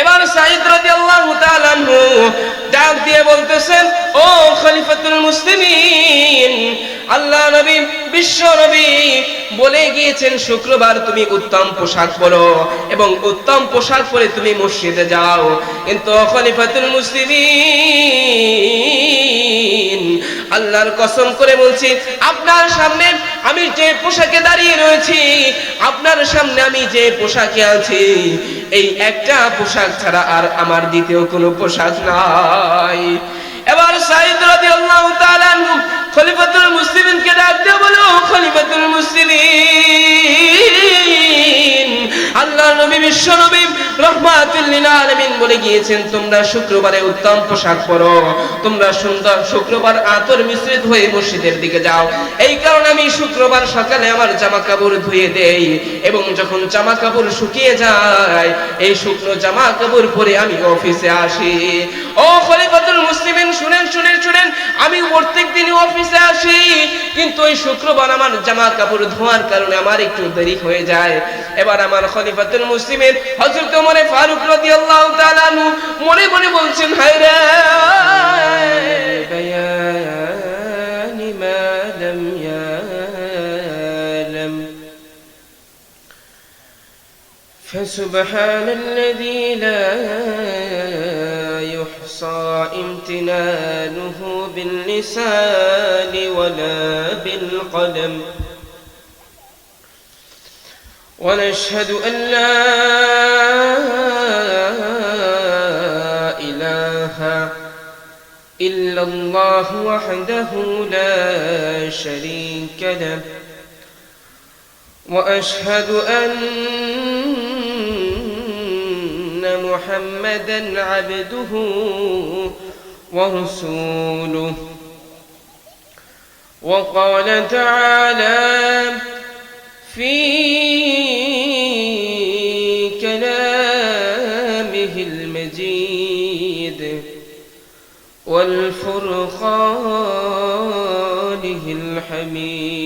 এবার সাঈদ রাদিয়াল্লাহু তাআলা আনহু ডাক দিয়ে বলতেছেন, ও খলিফাতুল মুসলিমিন, আল্লাহ নবী বিশ্ব নবী বলে গিয়েছেন শুক্রবার তুমি উত্তম পোশাক পরো এবং উত্তম পোশাক পরে তুমি মসজিদে যাও। কিন্তু খলিফাতুল মুসলিমিন, আল্লাহর কসম করে বলছি, আপনার সামনে আমি যে পোশাকে দাঁড়িয়ে রয়েছি, আপনার সামনে আমি যে পোশাকে আছি, এই একটা পোশাক ছাড়া আর আমার দ্বিতীয় কোনো পোশাক নাই। এবার সাঈদ রাদিয়াল্লাহু তাআলা আনহু খলিফাতুল মুসলিমিনকে ডাক দিয়ে বলো, খলিফাতুল মুসলিমিন, আল্লাহর নবী বিশ্ব নবী রাহমাতুল লিল আলামিন বলে গিয়েছেন তোমরা শুক্রবারে উত্তম পোশাক পরো, তোমরা সুন্দর শুক্রবার আতর মিশ্রিত হয়ে মসজিদের দিকে যাও। এই কারণে আমি শুক্রবার সকালে আমার জামা কাপড় ধুয়ে দেই এবং যখন জামা কাপড় শুকিয়ে যায় এই শুকনো জামা কাপড় পরে আমি অফিসে আসি। ও খলিফাতুল মুসলিমিন, শুনেন শুনেন শুনেন, আমি প্রত্যেক দিনই অফিসে আসি, কিন্তু ওই শুক্রবার আমার জামা কাপড় ধোয়ার কারণে আমার একটু দেরি হয়ে যায়। এবার আমার খলিফাতুল মুসলিমিন হযরত ওমর ফারুক রাদিয়াল্লাহু তাআলা আনহু মনে মনে বলছেন, হায় রে বায়ানি মা লাম ইয়ালাম ফাসুবহানাল্লাযী লা يحصى امتنانه باللسان ولا بالقلم ونشهد أن لا إله إلا الله وحده لا شريك له وأشهد أن محمدًا عبده ورسوله. وقال تعالى في كلامه المجيد والفرقانه الحميد: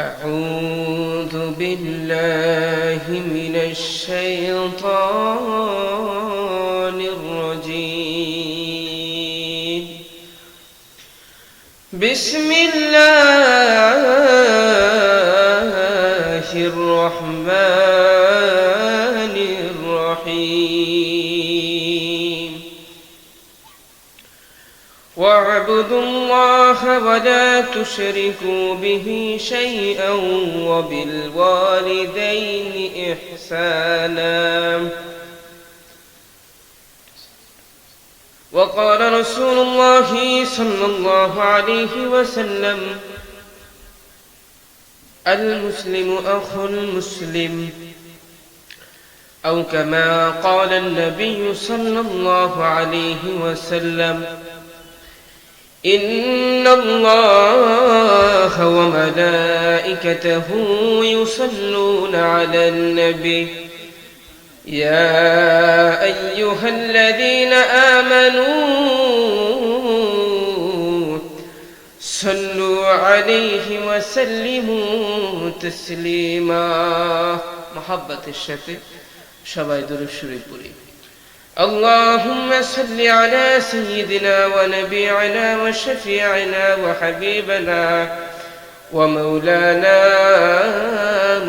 أعوذ بالله من الشيطان الرجيم. بسم الله الرحمن الرحيم. واعبدوا الله ولا تشركوا به شيئا وبالوالدين إحسانا. وقال رسول الله صلى الله عليه وسلم: المسلم أخو المسلم، أو كما قال النبي صلى الله عليه وسلم: إن الله وملائكته يصلون على النبي يا أيها الذين آمنوا صلوا عليه وسلموا تسليما. محبة الشفيع সবাই দরুদ শরীফ পড়ি। اللهم صل على سيدنا ونبينا وشفيعنا وحبيبنا ومولانا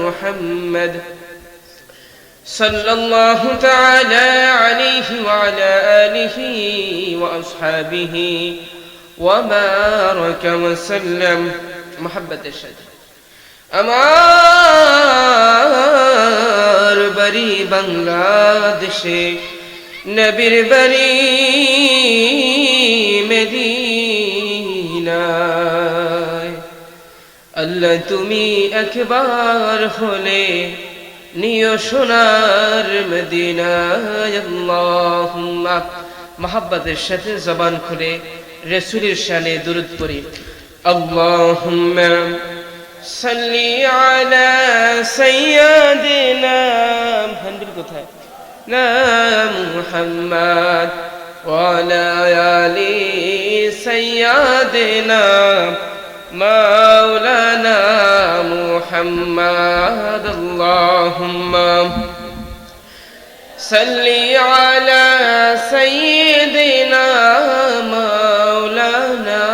محمد صلى الله تعالى عليه وعلى آله وأصحابه وبارك وسلم. محبة الشهد আমার বাড়ি বাংলাদেশে, নবীর বাড়ি মদিনায়। আল্লাহ তুমি একবার হলে নিও সোনার মদিনায়। আল্লাহুম্মা, মহব্বতের সাথে জবান খুলে রাসূলের শানে দুরূদ পড়ি। আল্লাহুম্মা সাল্লি আলা সাইয়্যিদিনা মুহাম্মদ কোথায় না মুহাম্মদ ওয়া আলা আলি সাইয়্যিদিনা مولانا محمد اللهم صل على سيدنا مولانا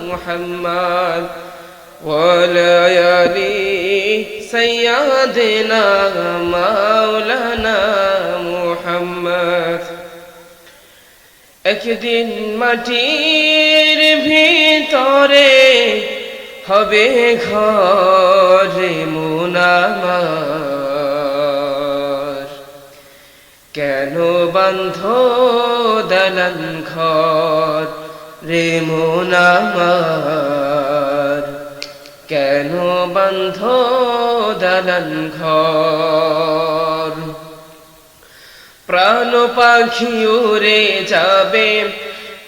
محمد وعلى آل سيدنا مولانا محمد একদিন মাটির ভিতরে হবে ঘরে মুনামার কেন বন্ধ দালান ঘর রে মুনামার কেন বন্ধ দালান ঘর প্রাণ পাখি উড়ে যাবে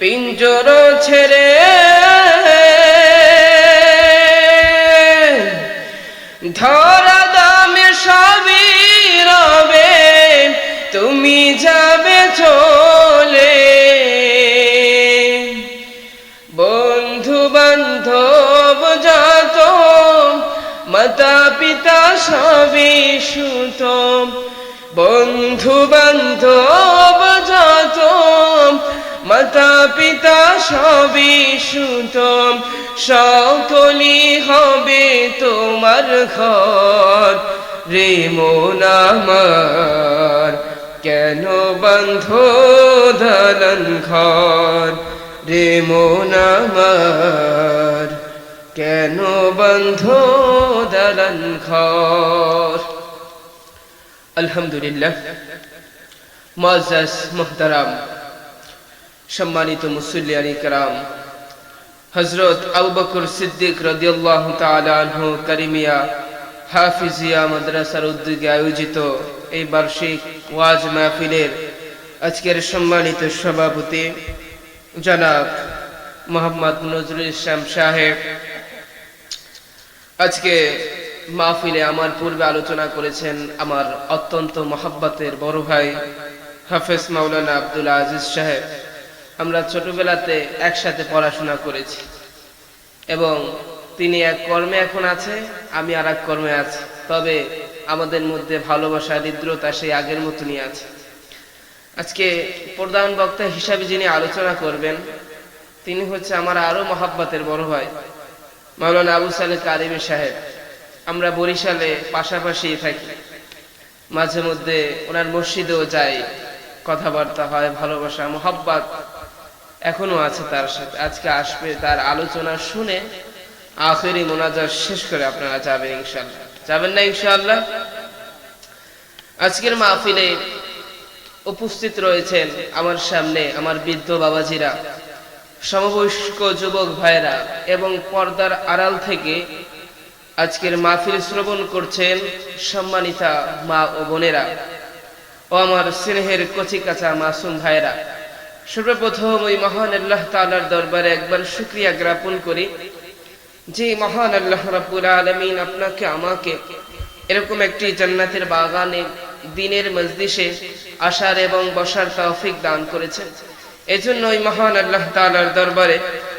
পিঞ্জর ছেড়ে ধরা দামে সবই রবে তুমি যাবে চলে বন্ধু বান্ধব যত মাতা পিতা সবই সুত বন্ধু বান্ধব যত মাতা পিতা সবই সুত সকলি হবে তোমার ঘর রে মন আমার কেন বন্ধ দালান ঘর রে মন আমার কেন বন্ধ দালান ঘর আলহামদুলিল্লাহ মুআজ্জাজ মুহতারাম সম্মানিত মুসল্লিয়ান কিরাম হযরত আবু বকর সিদ্দিক রাদিয়াল্লাহু তাআলা আনহু কারিমিয়া হাফিজিয়া মাদ্রাসার উদ্যোগে আয়োজিত এই বার্ষিক ওয়াজ মাহফিলের আজকের সম্মানিত সভাপতি জনাব মোহাম্মদ নজরুল ইসলাম সাহেব আজকে মাহফিলে আমার পূর্বে আলোচনা করেছেন আমার অত্যন্ত মহব্বতের বড় ভাই হাফেজ মাওলানা আব্দুল আজিজ সাহেব আমরা ছোটবেলাতে একসাথে পড়াশোনা করেছি এবং তিনি এক কর্মে এখন আছে আমি আর এক কর্মে আছি তবে আমাদের মধ্যে ভালোবাসা হৃদ্রতা সেই আগের মতনই আছে আজকে প্রধান বক্তা হিসাবে যিনি আলোচনা করবেন তিনি হচ্ছে আমার আরো মহব্বতের বড় ভাই মাওলানা আবু সালেহ কারিমি সাহেব আমরা বরিশালে পাশাপাশি থাকি মাঝে মধ্যে ওনার মসজিদেও যাই কথাবার্তা হয় ভালোবাসা মোহাব্বত এখনো আছে তার সাথে আজকে আসবে তার আলোচনা শুনে আখেরি মোনাজাত শেষ করে আপনারা যাবেন ইনশাআল্লাহ যাবেন না ইনশাআল্লাহ আজকের মাহফিলে উপস্থিত রয়েছেন আমার সামনে আমার বৃদ্ধ বাবাজিরা সমবয়স্ক যুবক ভাইরা এবং পর্দার আড়াল থেকে আজকের মাহফিল শ্রবণ করছেন সম্মানিতা মা ও বোনেরা ও আমার স্নেহের কচি কাঁচা মাসুম ভাইরা সর্বপ্রথম ওই মহান আল্লাহ তাআলার দরবারে একবার শুকরিয়া জ্ঞাপন করি যে মহান আল্লাহ রাব্বুল আলামিন আপনাকে আমাকে এরকম একটি জান্নাতের বাগানে দিনের মজলিসে আসার এবং বসার তৌফিক দান করেছেন এজন্য ওই মহান আল্লাহ তাআলার দরবারে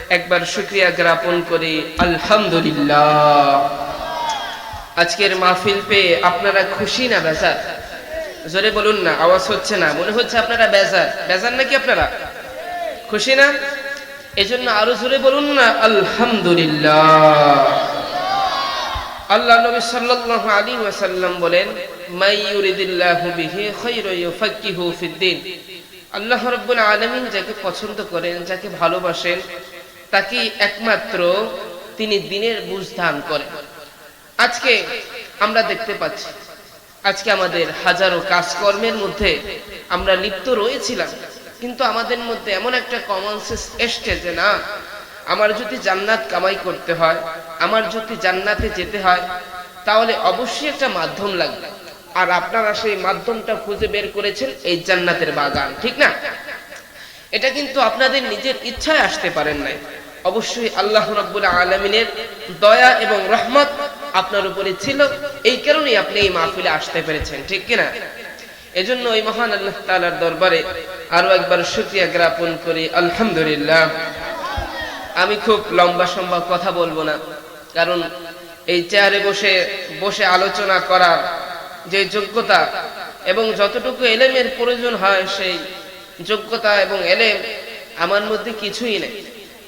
একবার শুকরিয়া জ্ঞাপন করি আলহামদুলিল্লাহ আজকের মাহফিল পেয়ে আপনারা খুশি না বেজার জোরে বলুন না আওয়াজ হচ্ছে না মনে হচ্ছে আপনারা বেজার নাকি আপনারা খুশি না এজন্য আরো জোরে বলুন না আলহামদুলিল্লাহ আল্লাহ নবী সাল্লাল্লাহু আলাইহি ওয়াসাল্লাম বলেন মাই ইউরিদিল্লাহু বিহি খায়রান ইউফাক্কিহু ফিদ্দিন আল্লাহ রাব্বুল আলামিন যাকে পছন্দ করেন যাকে ভালোবাসেন তাকে একমাত্র তিনি দ্বীনের বুঝ দান করেন আজকে আমরা দেখতে পাচ্ছি আজকে আমাদের হাজারো কাজকর্মের মধ্যে আমরা লিপ্ত রয়েছিলাম কিন্তু আমাদের মধ্যে এমন একটা কমন সেন্স এসছে যে না আমার যদি জান্নাত কামাই করতে হয় আমার যদি জান্নাতে যেতে হয় তাহলে অবশ্যই একটা মাধ্যম লাগবে আর আপনারা সেই মাধ্যমটা খুঁজে বের করেছেন এই জান্নাতের বাগান ঠিক না এটা কিন্তু আপনাদের নিজের ইচ্ছায় আসতে পারেন নাই অবশ্যই আল্লাহ রাব্বুল আলামিনের দয়া এবং রহমত আপনার উপরে ছিল এই কারণেই আপনি এই মাহফিলে আসতে পেরেছেন ঠিক কি না এজন্য ওই মহান আল্লাহ তাআলার দরবারে আরো একবার শুকরিয়া জ্ঞাপন করি আলহামদুলিল্লাহ আমি খুব লম্বা সম্ভব কথা বলবো না, কারণ এই চেয়ারে বসে বসে আলোচনা করার যে যোগ্যতা এবং যতটুকু এলেমের প্রয়োজন হয় সেই যোগ্যতা এবং এলেম আমার মধ্যে কিছুই নেই।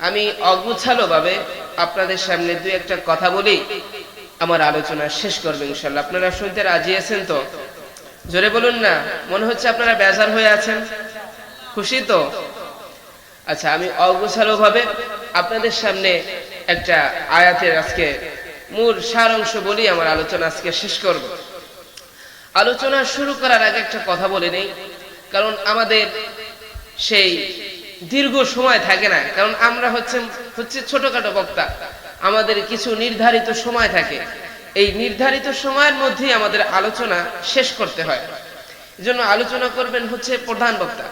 আমি অগুছালো ভাবে আপনাদের সামনে দুই একটা কথা বলি, আমার আলোচনা শেষ করবে ইনশাআল্লাহ। আপনারা শুনতে রাজি আছেন তো? জোরে বলুন না। মনে হচ্ছে আপনারা বেজার হয়ে আছেন, খুশি তো? আচ্ছা, আমি অগুছালো ভাবে আপনাদের সামনে একটা আয়াতের আজকে মূল সারাংশ বলি, আমার আলোচনা আজকে শেষ করব। আলোচনা শুরু করার আগে একটা কথা বলে নেই, কারণ আমাদের সেই দীর্ঘ সময় থাকে না, কারণ আমরা হচ্ছে ছোটখাটো বক্তা, আমাদের কিছু নির্ধারিত সময় থাকে, এই নির্ধারিত সময়ের মধ্যেই আমাদের আলোচনা শেষ করতে হয়। এজন্য আলোচনা করবেন হচ্ছে প্রধান বক্তা।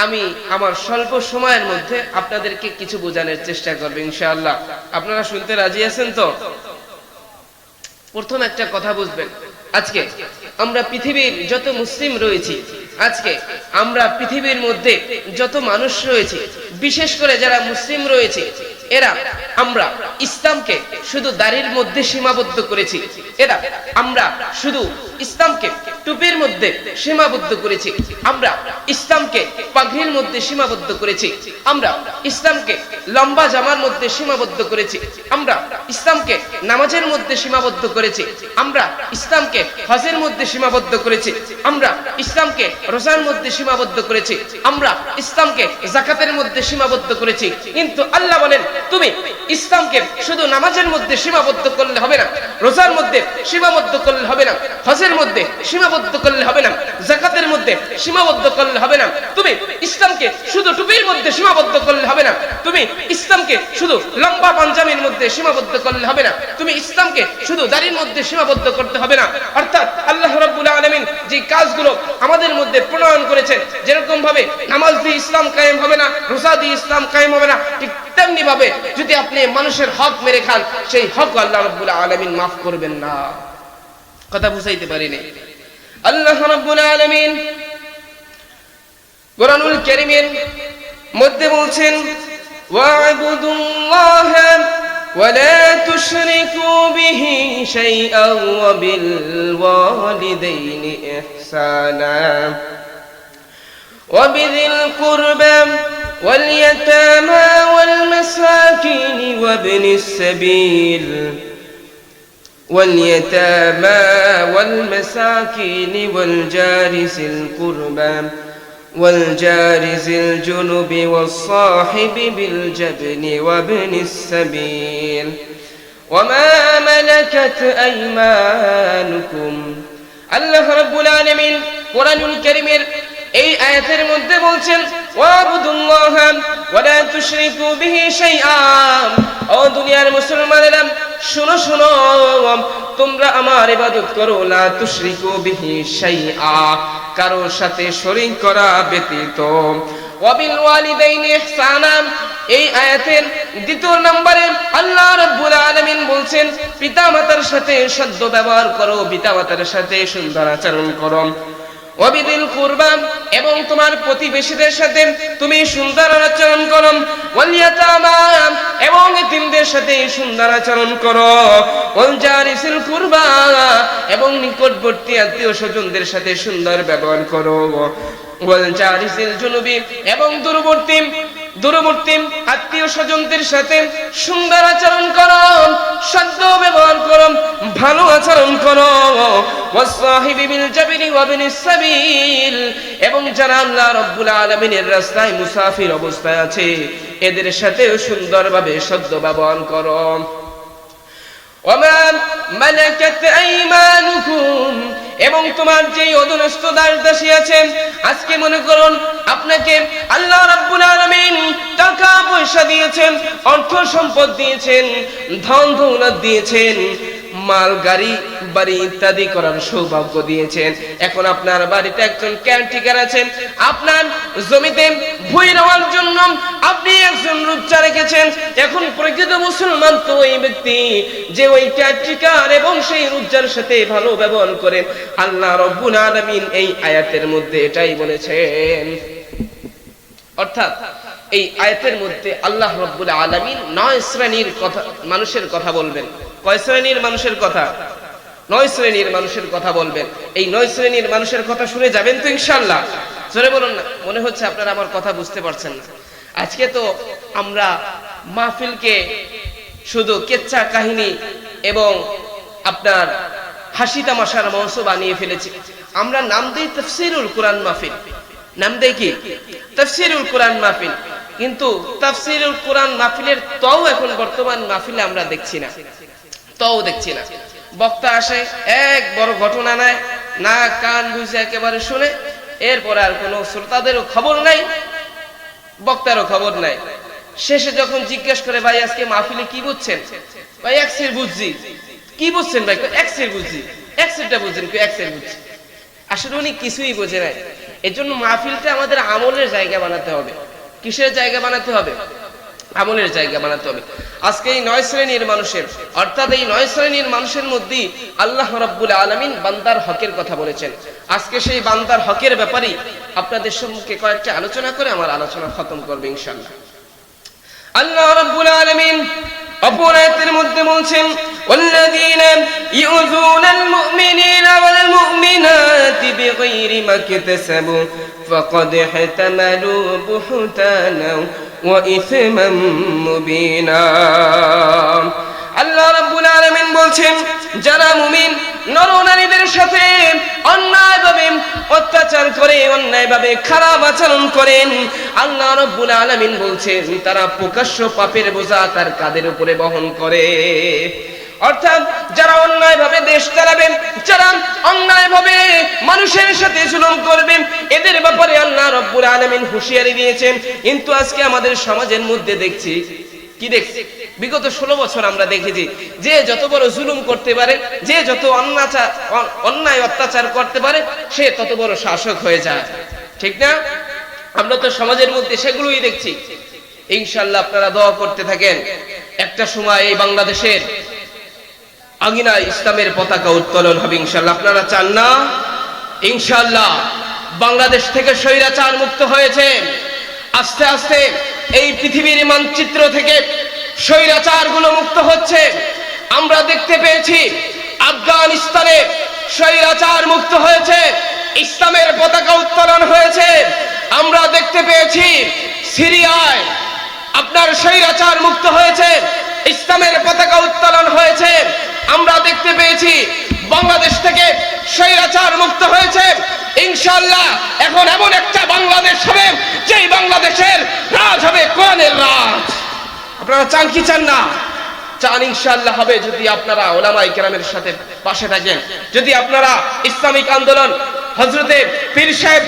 আমি আমার স্বল্প সময়ের মধ্যে আপনাদেরকে কিছু বোঝানোর চেষ্টা করব ইনশাআল্লাহ। আপনারা শুনতে রাজি আছেন তো? প্রথম একটা কথা বুঝবেন, আজকে আমরা পৃথিবীর যত মুসলিম রয়েছি, আজকে আমরা পৃথিবীর মধ্যে যত মানুষ রয়েছে, বিশেষ করে যারা মুসলিম রয়েছে, এরা আমরা ইসলামকে শুধু দাড়ির মধ্যে সীমাবদ্ধ করেছি, আমরা শুধু ইসলামকে টুপির মধ্যে সীমাবদ্ধ করেছি, আমরা ইসলামকে পাগড়ির মধ্যে সীমাবদ্ধ করেছি, আমরা ইসলামকে লম্বা জামার মধ্যে সীমাবদ্ধ করেছি, আমরা ইসলামকে নামাজের মধ্যে সীমাবদ্ধ করেছি, আমরা ইসলামকে হজের মধ্যে সীমাবদ্ধ করেছি, আমরা ইসলামকে রোজার মধ্যে সীমাবদ্ধ করেছি, আমরা ইসলামকে যাকাতের মধ্যে সীমাবদ্ধ করেছি। কিন্তু আল্লাহ বলেন, তুমি ইসলামকে শুধু নামাজের মধ্যে সীমাবদ্ধ করলে হবে না, রোজার মধ্যে সীমাবদ্ধ করলে হবে না, হজের মধ্যে সীমাবদ্ধ করলে হবে না, যাকাতের মধ্যে সীমাবদ্ধ করলে হবে না, তুমি ইসলামকে শুধু টুপির মধ্যে সীমাবদ্ধ করলে হবে না, তুমি ইসলামকে শুধু লম্বা পাঞ্জাবির মধ্যে সীমাবদ্ধ করলে হবে না, তুমি ইসলামকে শুধু দাড়ির মধ্যে সীমাবদ্ধ করতে হবে না। অর্থাৎ আল্লাহ রাব্বুল আলামিন যে কাজগুলো আমাদের মধ্যে প্রণয়ন করেছেন, যেরকম ভাবে নামাজ দিয়ে ইসলাম কায়েম হবে না, রোজা দিয়ে ইসলাম কায়েম হবে না, ঠিক তেমনি ভাবে যদি আপনি মানুষের হক মেরে খান, সেই হক আল্লাহ রাব্বুল আলামিন মাফ করবেন না। কথা বুঝাইতে পারিনি? আল্লাহ রাব্বুল আলামিন কোরআনুল কারীমের মধ্যে বলছেন, ওয়া'বুদুল্লাহ ওয়া লা তুশরিকু বিহি শাইআন ওয়া বিল ওয়ালিদাইনি ইহসানা ওয়া বিযিল কুরবা ওয়াল ইয়াতামা ওয়াল মাসাকিন ওয়া ইবনিস সাবিল واليتامى والمساكين والجار ذي القربى والجار ذي الجنب والصاحب بالجبن وابن السبيل وما ملكت أيمانكم। আল্লাহ রাব্বুল আলামিন কোরআনুল কারীমের এই আয়াতের মধ্যে বলছেন, ওয়া'বুদুল্লাহ ওয়া লা তুশরিকু বিহি শাইআ। ও দুনিয়ার মুসলমানেরা, শোনো শোনো, তোমরা আমার ইবাদত করো, লা তুশরিকু বিহি শাইআ, কারোর সাথে শরীক করা ব্যতীত। ওয়া বিল ওয়ালিদাইনি ইহসানা, এই আয়াতের দ্বিতীয় নম্বরে আল্লাহ রাব্বুল আলামিন বলছেন, পিতামাতার সাথে সদ্য ব্যবহার করো, পিতামাতার সাথে সুন্দর আচরণ করো। ওয়াবিদিল কুরবা, এবং তোমার প্রতিবেশীদের সাথে তুমি সুন্দর আচরণ করো। ওয়াল ইয়াতামা, এবং এতিমদের সাথে সুন্দর আচরণ করো। ওয়াল জারিসিল কুরবা, এবং নিকটবর্তী আত্মীয় স্বজনদের সাথে সুন্দর ব্যবহার করো। ওয়াল জারিসিল জুনুবি, এবং দূরবর্তী আত্মীয় স্বজনদের সাথে সুন্দর আচরণ করো, সদ্য ব্যবহার করো, ভালো আচরণ করো। ওয়াসসাহিবি বিল জাবরি ওয়া ইবনিস সাবিল, এবং যারা আল্লাহ রাব্বুল আলামিনের রাস্তায় মুসাফির অবস্থায় আছে, এদের সাথেও সুন্দরভাবে সদ্য ব্যবহার করো। ওয়ামা মালাকাত আইমানুকুম, এবং তোমার যে অধীনস্থ দাস দাসী আছে, আজকে মনে করুন আপনাকে আল্লাহ রাব্বুল আলামিন টাকা পয়সা দিয়েছেন, অর্থ সম্পদ দিয়েছেন, ধন দৌলত দিয়েছেন, মাল গাড়ি বাড়ি ইত্যাদি করার সৌভাগ্য দিয়েছেন। এখন আপনার বাড়িতে একজন কেয়ারটেকার আছেন, আপনার জমিতে ভুঁই রোয়ার জন্য আপনি একজন রূপচা রেখেছেন। এখন প্রকৃত মুসলমান তো ওই ব্যক্তি যে ওই কেয়ারটেকার এবং সেই রূপচার সাথে ভালো ব্যবহার করেন। আল্লাহ রাব্বুল আলামিন এই আয়াতের মধ্যে এটাই বলেছেন। অর্থাৎ এই আয়াতের মধ্যে আল্লাহ রাব্বুল আলামিন 9 শ্রেণীর কথা মানুষের কথা বলবেন। কয় শ্রেণীর মানুষের কথা? 9 শ্রেণীর মানুষের কথা বলবেন। এই 9 শ্রেণীর মানুষের কথা শুনে যাবেন তো ইনশাআল্লাহ? জোরে বলুন না, মনে হচ্ছে আপনারা আমার কথা বুঝতে পারছেন না। আজকে তো আমরা মাহফিলকে শুধু কেচ্চা কাহিনী এবং আপনার হাসি তামাশার মঞ্চ বানিয়ে ফেলেছি। আমরা নাম দেই তাফসীরুল কোরআন মাহফিল, নাম দেই কি? তাফসীরুল কোরআন মাহফিল। কিন্তু তাফসীরুল কোরআন মাহফিলের তাও এখন বর্তমান মাহফিলে আমরা দেখছি না, তাও দেখছি না। বক্তা আসে, এক বড় ঘটনা নেয়, না কান বুঝে একেবারে শুনে, এরপর আর কোনো শ্রোতাদেরও খবর নাই, বক্তারও খবর নাই। শেষে যখন জিজ্ঞেস করে, ভাই আজকে মাহফিলে কি বুঝছেন? ভাই এক সের বুঝছি। কি বুঝছেন ভাই? এক সের বুঝছি। এক সেরটা বুঝছেন? এক সের বুঝছি। আসলে উনি কিছুই বোঝে নাই। এজন্য মাহফিলটা আমাদের আমলের জায়গা বানাতে হবে। কিসের জায়গা বানাতে হবে? আমলের জায়গা বানাতে হবে। আজকে এই 9 শ্রেণীর মানুষের, অর্থাৎ এই 9 শ্রেণীর মানুষের মধ্যে আল্লাহ রাব্বুল আলামিন বান্দার হকের কথা বলেছেন। আজকে সেই বান্দার হকের ব্যাপারে আপনাদের সম্মুখে কয়েকটা আলোচনা করে আমার আলোচনা খতম করব ইনশাআল্লাহ। আল্লাহ রাব্বুল আলামিন অপর আয়াতের মধ্যে বলছেন, ওয়াল্লাযীনা ইউযুনাল মুমিনিনা ওয়াল মুমিনাতি বিগাইরি মা কাতাসাবু ফাকাদ ইহতামালু বুহতানা ওয়া ইসমান মুবিনা। আল্লাহ রাব্বুল আলামিন বলছেন, যারা মুমিন নরনারীদের সাথে অন্যায়ভাবে অত্যাচার করে, অন্যায়ভাবে খারাপ আচরণ করেন, আল্লাহ রাব্বুল আলামিন বলছেন তারা প্রকাশ্য পাপের বোঝা তার কাঁধের উপরে বহন করে। অর্থাৎ যারা অন্যায়ভাবে দেশ চালাবেন, যারা অন্যায়ভাবে মানুষের সাথে জুলুম করবেন, এদের ব্যাপারে আল্লাহ রাব্বুল আলামিন হুঁশিয়ারি দিয়েছেন। কিন্তু আজকে আমাদের সমাজের মধ্যে দেখছি, কি দেখছি? বিগত 16 বছর আমরা দেখেছি, যে যত বড় জুলুম করতে পারে, যে যত অন্যায় অত্যাচার করতে পারে, সে তত বড় শাসক হয়ে যায়। ঠিক না? আমরা তো সমাজের মধ্যে সেগুলোই দেখছি। ইনশাআল্লাহ আপনারা দোয়া করতে থাকেন, একটা সময় এই বাংলাদেশের আঙিনায় ইসলামের পতাকা উত্তোলন হবে ইনশাআল্লাহ। আপনারা চান না? ইনশাআল্লাহ বাংলাদেশ থেকে স্বৈরাচার মুক্ত হয়েছে। আস্তে আস্তে এই পৃথিবীর মানচিত্র থেকে স্বৈরাচার গুলো মুক্ত হচ্ছে। আমরা দেখতে পেয়েছি আফগানিস্তানে স্বৈরাচার মুক্ত হয়েছে, ইসলামের পতাকা উত্তোলন হয়েছে। আমরা দেখতে পেয়েছি সিরিয়ায় আপনার স্বৈরাচার মুক্ত হয়েছে, ইসলামের পতাকা উত্তোলন হয়েছে। আমরা দেখতে পেয়েছি বাংলাদেশ থেকে স্বৈরাচার মুক্ত হয়েছে। ইনশাআল্লাহ এখন এমন একটা বাংলাদেশ হবে, যেই বাংলাদেশের রাজ হবে কোরআনের রাজ। আপনারা চান কি চান না? চান। ইনশাআল্লাহ হবে যদি আপনারা উলামায়ে কেরামের সাথে পাশে থাকেন, যদি আপনারা ইসলামিক আন্দোলন হযরতে পীর সাহেব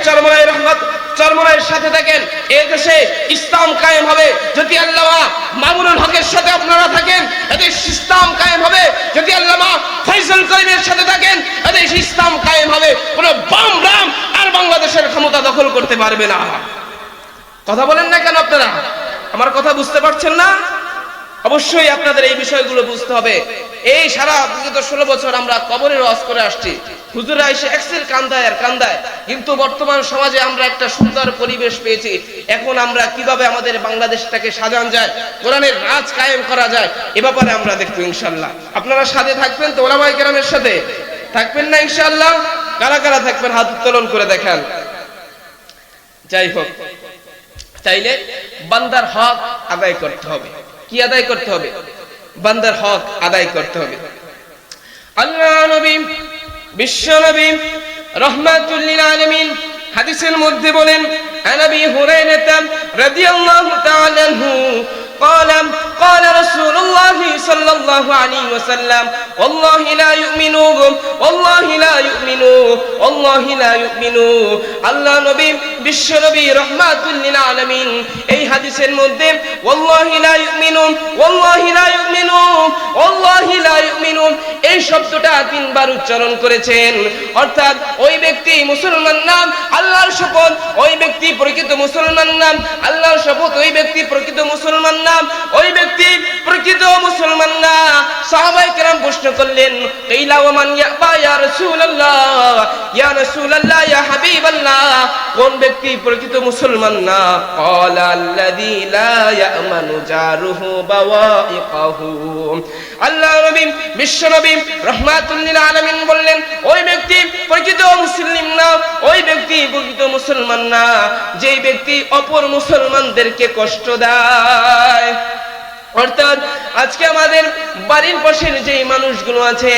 চরমরায়ের সাথে থাকেন, এই দেশে ইসলাম কায়েম হবে। যদি আল্লামা মামুনুল হকের সাথে আপনারা থাকেন, এদেশ ইসলাম কায়েম হবে। যদি আল্লামা ফয়জুল করিমের সাথে থাকেন, এদেশ ইসলাম কায়েম হবে। কোনো বাম রাম আর বাংলাদেশের ক্ষমতা দখল করতে পারবে না। কথা বলেন না কেন আপনারা? আমার কথা বুঝতে পারছেন না? অবশ্যই আপনাদের এই বিষয়গুলো বুঝতে হবে। এই সারা বিগত 16 বছর আমরা কবরের ওয়াজ করে আসছি, হুজুররা এসে এক্সের কান্দায় আর কান্দায়। কিন্তু বর্তমান সমাজে আমরা একটা সুন্দর পরিবেশ পেয়েছি। এখন আমরা কিভাবে আমাদের বাংলাদেশটাকে সাজান যায়, কোরআনের রাজ কায়েম করা যায়, এ ব্যাপারে আমরা দেখবো ইনশাআল্লাহ। আপনারা সাথে থাকবেন তো? উলামায়ে কেরামের সাথে থাকবেন না ইনশাআল্লাহ? কারা কারা থাকবেন হাত উত্তোলন করে দেখান। যাই হোক, তাইলে বান্দার হক আদায় করতে হবে। কি আদায় করতে হবে? বান্দার হক আদায় করতে হবে। আল্লাহ নবী, বিশ্ব নবী রাহমাতুল লিল আলামিন হাদিসের মধ্যে বলেন, আনাবি হুরায়রা রাদিয়াল্লাহু তাআলা আনহু قال رسول الله صلى الله عليه وسلم والله لا يؤمنوا والله لا يؤمنوا والله لا يؤمنوا। আল্লাহ নবী বিশ্ব নবী রাহমাতুল লিল আলামিন এই হাদিসের মধ্যে ওয়াল্লাহি লা ইউমিনু ওয়াল্লাহি লা ইউমিনু ওয়াল্লাহি লা ইউমিনু এই শব্দটা 3 বার উচ্চারণ করেছেন। অর্থাৎ ওই ব্যক্তি মুসলমান না, আল্লাহর শপথ ওই ব্যক্তি প্রকৃত মুসলমান না, আল্লাহর শপথ ওই ব্যক্তি প্রকৃত মুসলমান না, ওই ব্যক্তি প্রকৃত মুসলমান না। সাহাবায়ে কেরাম প্রশ্ন করলেন, কাইলা ওয়া মান ইয়াবা ইয়া রাসূলুল্লাহ, ইয়া রাসূলুল্লাহ, ইয়া হাবিবাল্লাহ, কোন ব্যক্তি প্রকৃত মুসলমান না? ক্বালা আল্লাযী লা ইয়ামানু জারুহু বাওয়াইকাহু। আল্লাহ নবী, বিশ্ব নবী রাহমাতুল লিল আলামিন বললেন, ওই ব্যক্তি প্রকৃত মুসলিম না, ওই ব্যক্তি প্রকৃত মুসলমান না যেই ব্যক্তি অপর মুসলমানদেরকে কষ্ট দেয়। অর্থাৎ আজকে আমাদের বাড়ির পাশের যে মানুষগুলো আছে,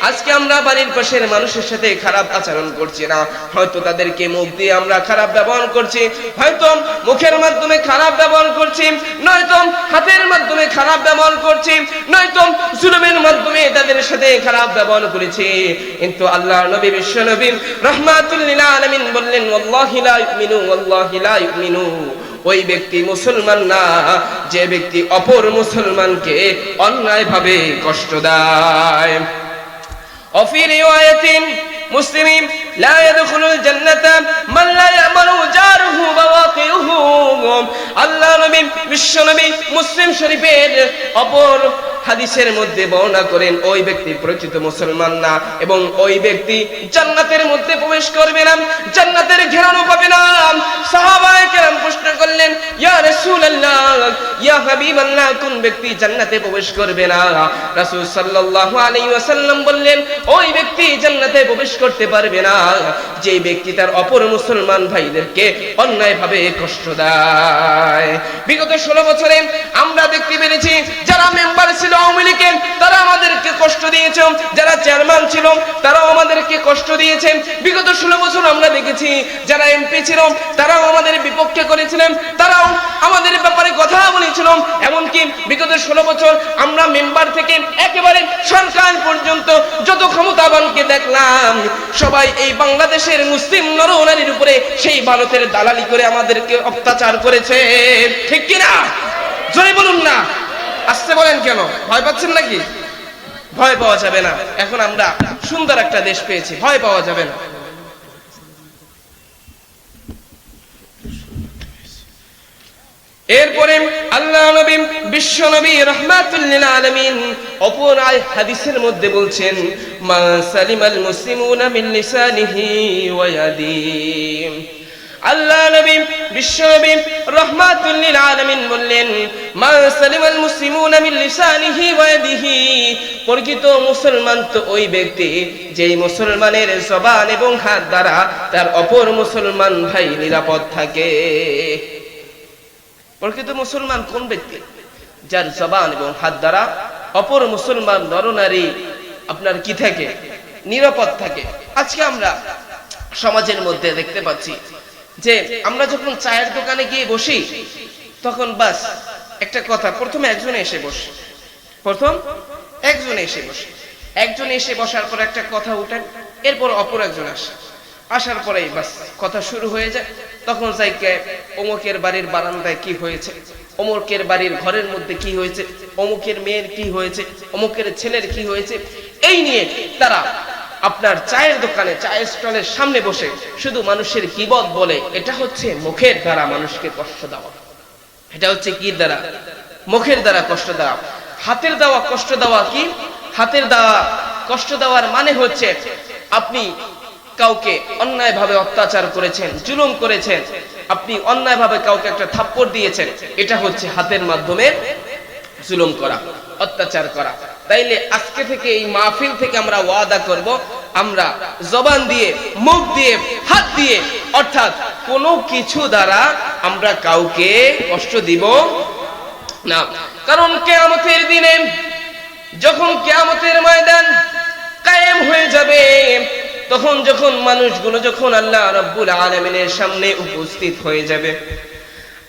আজকে আমরা বাড়ির পাশের মানুষের সাথে খারাপ আচরণ করছি না, হয়তো তাদেরকে মুখ দিয়ে আমরা খারাপ ব্যবহার করছি, হয়তো মুখের মাধ্যমে খারাপ ব্যবহার করছি, নয়তো হাতের মাধ্যমে খারাপ ব্যবহার করছি, নয়তো জুলুমের মাধ্যমে তাদের সাথে খারাপ ব্যবহার করেছি। কিন্তু আল্লাহর নবী, বিশ্ব নবী রাহমাতুল লিল আলামিন বললেন, ওয়াল্লাহি লা ইউমিনু, ওয়াল্লাহি লা ইউমিনু, ওই ব্যক্তি মুসলমান না যে ব্যক্তি অপর মুসলমানকে অন্যায়ভাবে কষ্ট দেয়। وفي رواية مسلم لا يدخل الجنة من لا يأمن جاره بواقيه। আল্লাহ নবী, বিশ্ব নবী মুসলিম শরীফের অপর হাদিসের মধ্যে বর্ণনা করেন, ওই ব্যক্তি প্রকৃত মুসলমান না এবং ওই ব্যক্তি জান্নাতের মধ্যে প্রবেশ করবে না, জান্নাতের ঘেরানো পাবে না। সাহাবায়ে কেরাম প্রশ্ন করলেন, ইয়া রাসূলুল্লাহ, ইয়া হাবিবাল্লাহ, কোন ব্যক্তি জান্নাতে প্রবেশ করবে না? রাসূল সাল্লাল্লাহু আলাইহি ওয়াসাল্লাম বললেন, ওই ব্যক্তি জান্নাতে প্রবেশ করতে পারবে না যে ব্যক্তি তার অপর মুসলমান ভাইদেরকে অন্যায়ভাবে কষ্ট দেয়। বিগত 16 বছরে আমরা দেখতে পেরেছি যারা মেম্বার ছিল আওয়ামী লীগের, তারা আমাদেরকে কষ্ট দিয়েছে, যারা চেয়ারম্যান ছিল তারাও আমাদেরকে কষ্ট দিয়েছে। বিগত 16 বছর আমরা দেখেছি যারা এমপি ছিল তারাও আমাদের বিপক্ষে করেছিলেন, তারাও আমাদের ব্যাপারে কথা বলেছিল। এমনকি বিগত 16 বছর আমরা মেম্বার থেকে একেবারে সরকার পর্যন্ত যত ক্ষমতাবানকে দেখলাম, সবাই এই বাংলাদেশের মুসলিম নরনারীর উপরে সেই ভারতের দালালি করে আমাদেরকে অত্যাচার করেছে। ঠিক কিনা? জোরে বলুন না, আসতে বলেন কেন? ভয় পাচ্ছেন নাকি? ভয় পাওয়া যাবে না। এখন আমরা সুন্দর একটা দেশ পেয়েছি, ভয় পাওয়া যাবে না। এরপরে আল্লাহ নবী, বিশ্ব নবী রাহমাতুল লিল আলামিন অপর হাদিসের মধ্যে বলছেন, মা সালিমাল মুসলিমুনা মিন লিসানিহি ওয়া ইয়াদিহি। আল্লাহ নবী, বিশ্ব নবী রাহমাতুল লিল আলামিন বললেন, মা সালিমাল মুসলিমুনা মিন লিসানিহি ওয়া ইয়াদিহি, প্রকৃত মুসলমান তো ওই ব্যক্তি যেই মুসলমানের জবান এবং হাত দ্বারা তার অপর মুসলমান ভাই নিরাপদ থাকে। প্রকৃত মুসলমান কোন ব্যক্তি? যার জবান এবং হাত দ্বারা অপর মুসলমান নরনারী আপনার কি থাকে? নিরাপদ থাকে। আজকে আমরা সমাজের মধ্যে দেখতে পাচ্ছি যে আমরা যখন চায়ের দোকানে গিয়ে বসি তখন বাস একটা কথা, প্রথমে একজনে এসে বসে, একজন এসে বসার পর একটা কথা উঠেন, এরপর অপর একজন আসার পরেই বাস কথা শুরু হয়ে যায়। তখন যাইকে অমুকের বাড়ির বারান্দায় কি হয়েছে, অমুকের বাড়ির ঘরের মধ্যে কি হয়েছে, অমুকের মেয়ের কি হয়েছে, অমুকের ছেলের কি হয়েছে, এই নিয়ে তারা আপনার চায়ের দোকানে, চায়ের স্টলের সামনে বসে শুধু মানুষের গীবত বলে। এটা হচ্ছে মুখের দ্বারা মানুষকে কষ্ট দেওয়া। এটা হচ্ছে কি দ্বারা? মুখের দ্বারা কষ্ট দেওয়া। হাতের দেওয়া কষ্ট দেওয়া কি? হাতের দেওয়া কষ্ট দেওয়ার মানে হচ্ছে আপনি কাউকে অন্যায়ভাবে অত্যাচার করেছেন, জুলুম করেছেন, আপনি অন্যায়ভাবে কাউকে একটা থাপ্পড় দিয়েছেন, এটা হচ্ছে হাতের মাধ্যমে জুলুম করা, অত্যাচার করা। তাইলে আজকে থেকে এই মাহফিল থেকে আমরা ওয়াদা করব, আমরা জবান দিয়ে, মুখ দিয়ে, হাত দিয়ে, অর্থাৎ কোনো কিছু দ্বারা আমরা কাউকে কষ্ট দিব না। কারণ কিয়ামতের দিনে যখন কিয়ামতের ময়দান কায়েম হয়ে যাবে, তখন যখন মানুষগুলো যখন আল্লাহ রাব্বুল আলামিনের সামনে উপস্থিত হয়ে যাবে,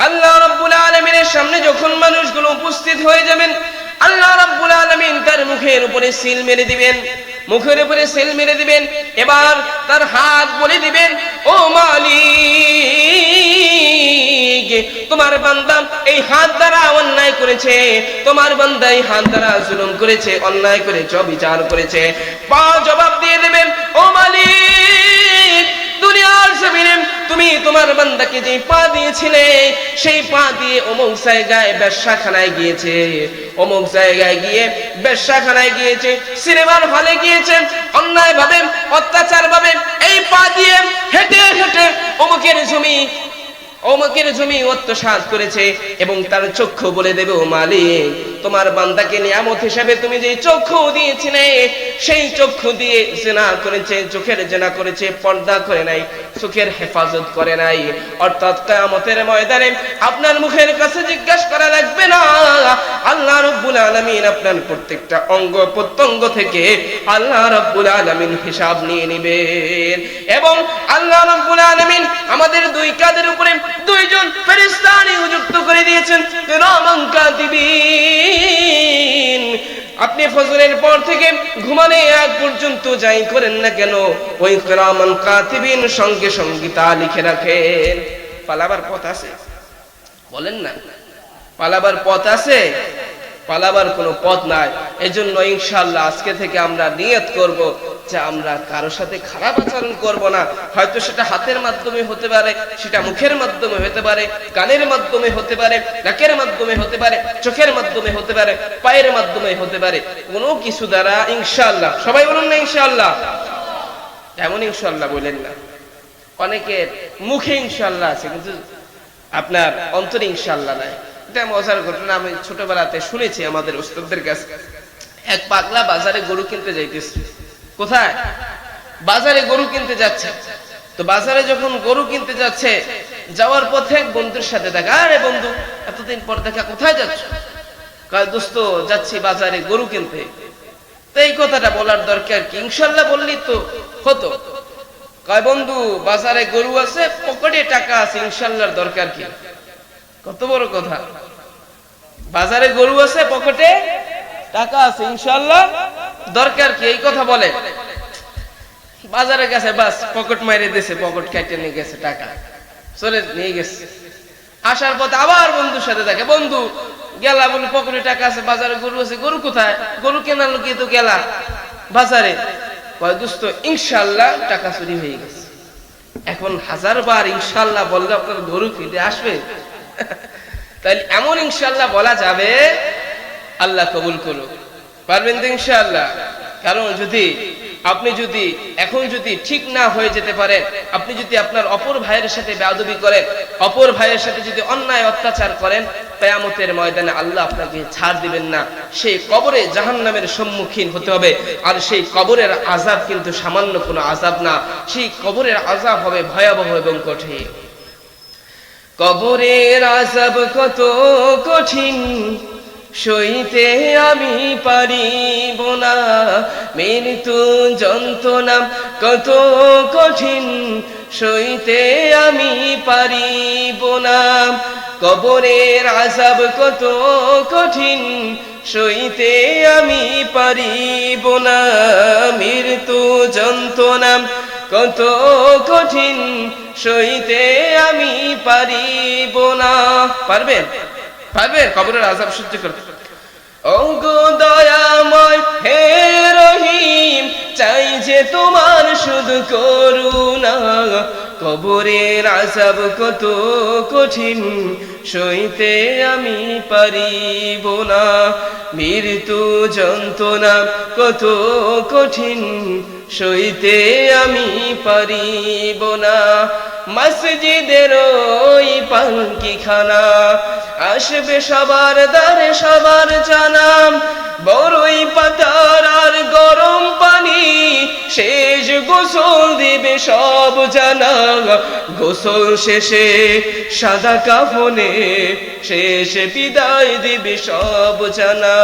আল্লাহ রাব্বুল আলামিনের সামনে যখন মানুষগুলো উপস্থিত হয়ে যাবেন, আল্লাহ রাব্বুল আলামিন তার মুখের উপরে সিল মেরে দিবেন, মুখের উপরে সিল মেরে দিবেন। এবার তার হাত বলে দিবেন, ও মালিক, তোমার বান্দা এই হাত দ্বারা অন্যায় করেছে, তোমার বান্দা এই হাত দ্বারা জুলুম করেছে, অন্যায় করেছে, বিচার করেছে। পা জবাব দিয়ে দেবেন, ও মালিক, দুনিয়ার জমিনে তুমি তোমার বান্দাকে যে পা দিয়েছিলে, সেই পা দিয়ে অমুক জায়গায় বেশ্যাখানায় গিয়েছে, অমুক জায়গায় গিয়ে বেশ্যাখানায় গিয়েছে, সিনেমার হলে গিয়েছে, অন্যায়ভাবে অত্যাচারভাবে অমুকের জমি আত্মসাৎ করেছে এবং তার চক্ষু বলে দেবে, ও মালিক, তোমার বান্দাকে নিয়ামত হিসেবে তুমি যে চক্ষু দিয়েছিলে, সেই চক্ষু দিয়ে জিনা করেছে, চোখের জিনা করেছে, পর্দা করে নাই, চোখের হেফাজত করে নাই। অর্থাৎ কিয়ামতের ময়দানে আপনার মুখের কাছে জিজ্ঞাসা করা লাগবে না, আল্লাহ রাব্বুল আলামিন আপনার প্রত্যেকটা অঙ্গ প্রত্যঙ্গ থেকে আল্লাহ রাব্বুল আলামিন হিসাব নিয়ে নেবেন। এবং আল্লাহ রাব্বুল আলামিন আমাদের দুই কাঁধের উপরে দুইজন ফেরেশতা নিযুক্ত করে দিয়েছেন, কিরামান কাতিবিন। আপনি ফজরের পর থেকে ঘুমানোর আগ পর্যন্ত যাই করেন না কেন, ওই কিরামান কাতিবিন সঙ্গে সঙ্গে তা লিখে রাখেন। পালাবার পথ আছে? বলেন না, পালাবার পথ আছে? পালাবার কোনো পথ নাই। এজন্য ইনশাআল্লাহ আজকে থেকে আমরা নিয়ত করব যে আমরা কারো সাথে খারাপ আচরণ করব না। হয়তো সেটা হাতের মাধ্যমে হতে পারে, সেটা মুখের মাধ্যমে হতে পারে, কানের মাধ্যমে হতে পারে, নাকের মাধ্যমে হতে পারে, চোখের মাধ্যমে হতে পারে, পায়ের মাধ্যমে হতে পারে, কোনো কিছু দ্বারা ইনশাআল্লাহ, সবাই বলুন না ইনশাআল্লাহ। এমন ইনশাআল্লাহ বলেন না, অনেকের মুখে ইনশাআল্লাহ আছে কিন্তু আপনার অন্তরে ইনশাআল্লাহ নাই। এটা মজার ঘটনা, আমি ছোটবেলাতে শুনেছি আমাদের উস্তাদদের কাছে। এক পাগলা বাজারে গরু কিনতে যাইতেছে। কোথায়? বাজারে গরু কিনতে যাচ্ছে। তো বাজারে যখন গরু কিনতে যাচ্ছে, যাওয়ার পথে এক বন্ধুর সাথে দেখা। আরে বন্ধু, এতদিন পর দেখা, কোথায় যাচ্ছ? কয়, দোস্ত যাচ্ছি বাজারে গরু কিনতে। তো এই কথাটা বলার দরকার কি? ইনশাআল্লাহ বললি তো হতো। কয়, বন্ধু বাজারে গরু আছে, পকেটে টাকা আছে, ইনশাআল্লাহর দরকার কি? কত বড় কথা! বাজারে গরু আছে, পকেটে টাকা আছে, ইনশাআল্লাহ দরকার কি? এই কথা বলে। বাজারে গেছে, বাস পকেট মাইরে দিয়েছে, পকেট কেটে নিয়ে গেছে, টাকা চলে নিয়ে গেছে। আসার পথে আবার বন্ধুর সাথে দেখে। বন্ধু গেলা, বলে পকেটে টাকা আছে, বাজারে গরু আছে। গরু কোথায়? গরু কেনার লোক তো গেলা বাজারে। কয়, দোস্ত ইনশাআল্লাহ টাকা চুরি হয়ে গেছে। এখন 1000 বার ইনশাআল্লাহ বললে আপনার গরু ফিরে আসবে? তাহলে এমন ইনশাআল্লাহ বলা যাবে? আল্লাহ কবুল করুক। পারবেন তো ইনশাআল্লাহ? কারণ আপনি যদি এখন ঠিক না হয়ে যেতে পারেন, আপনি যদি আপনার অপর ভাইয়ের সাথে বেয়াদবি করেন, অপর ভাইয়ের সাথে যদি অন্যায় অত্যাচার করেন, কিয়ামতের ময়দানে আল্লাহ আপনাকে ছাড় দিবেন না। সেই কবরে জাহান্নামের সম্মুখীন হতে হবে। আর সেই কবরের আযাব কিন্তু সামান্য কোনো আযাব না, সেই কবরের আযাব হবে ভয়াবহ এবং কঠিন। কবরের আযাব কত কঠিন, সইতে আমি পারিব না। মৃত্যু যন্ত্রণা কত কঠিন, সইতে আমি পারিব না। কবরের আযাব কত কঠিন, সইতে আমি পারিব না। মৃত্যু যন্ত্রণা কত কঠিন, সইতে আমি পারিব না। পারবেন? পারবেন কবরের আযাব সহ্য করতে? ও গো দয়াময় হে রহিম, চাই যে তোমার শুধু করুণা। কবরের আযাব কত কঠিন, সইতে আমি পারিব না। মৃত্যু যন্ত্রণা কত কঠিন, সইতে আমি পারিব না। মসজিদের ওই পালকিখানা আসবে সবার দ্বারে, সবার জানাম। বড়ই পাতার আর গরম পানি, শেষ গোসল দিবে সব জানা। গোসল শেষে সাদা কাফনে, শেষ বিদায় দিবে সব জানা।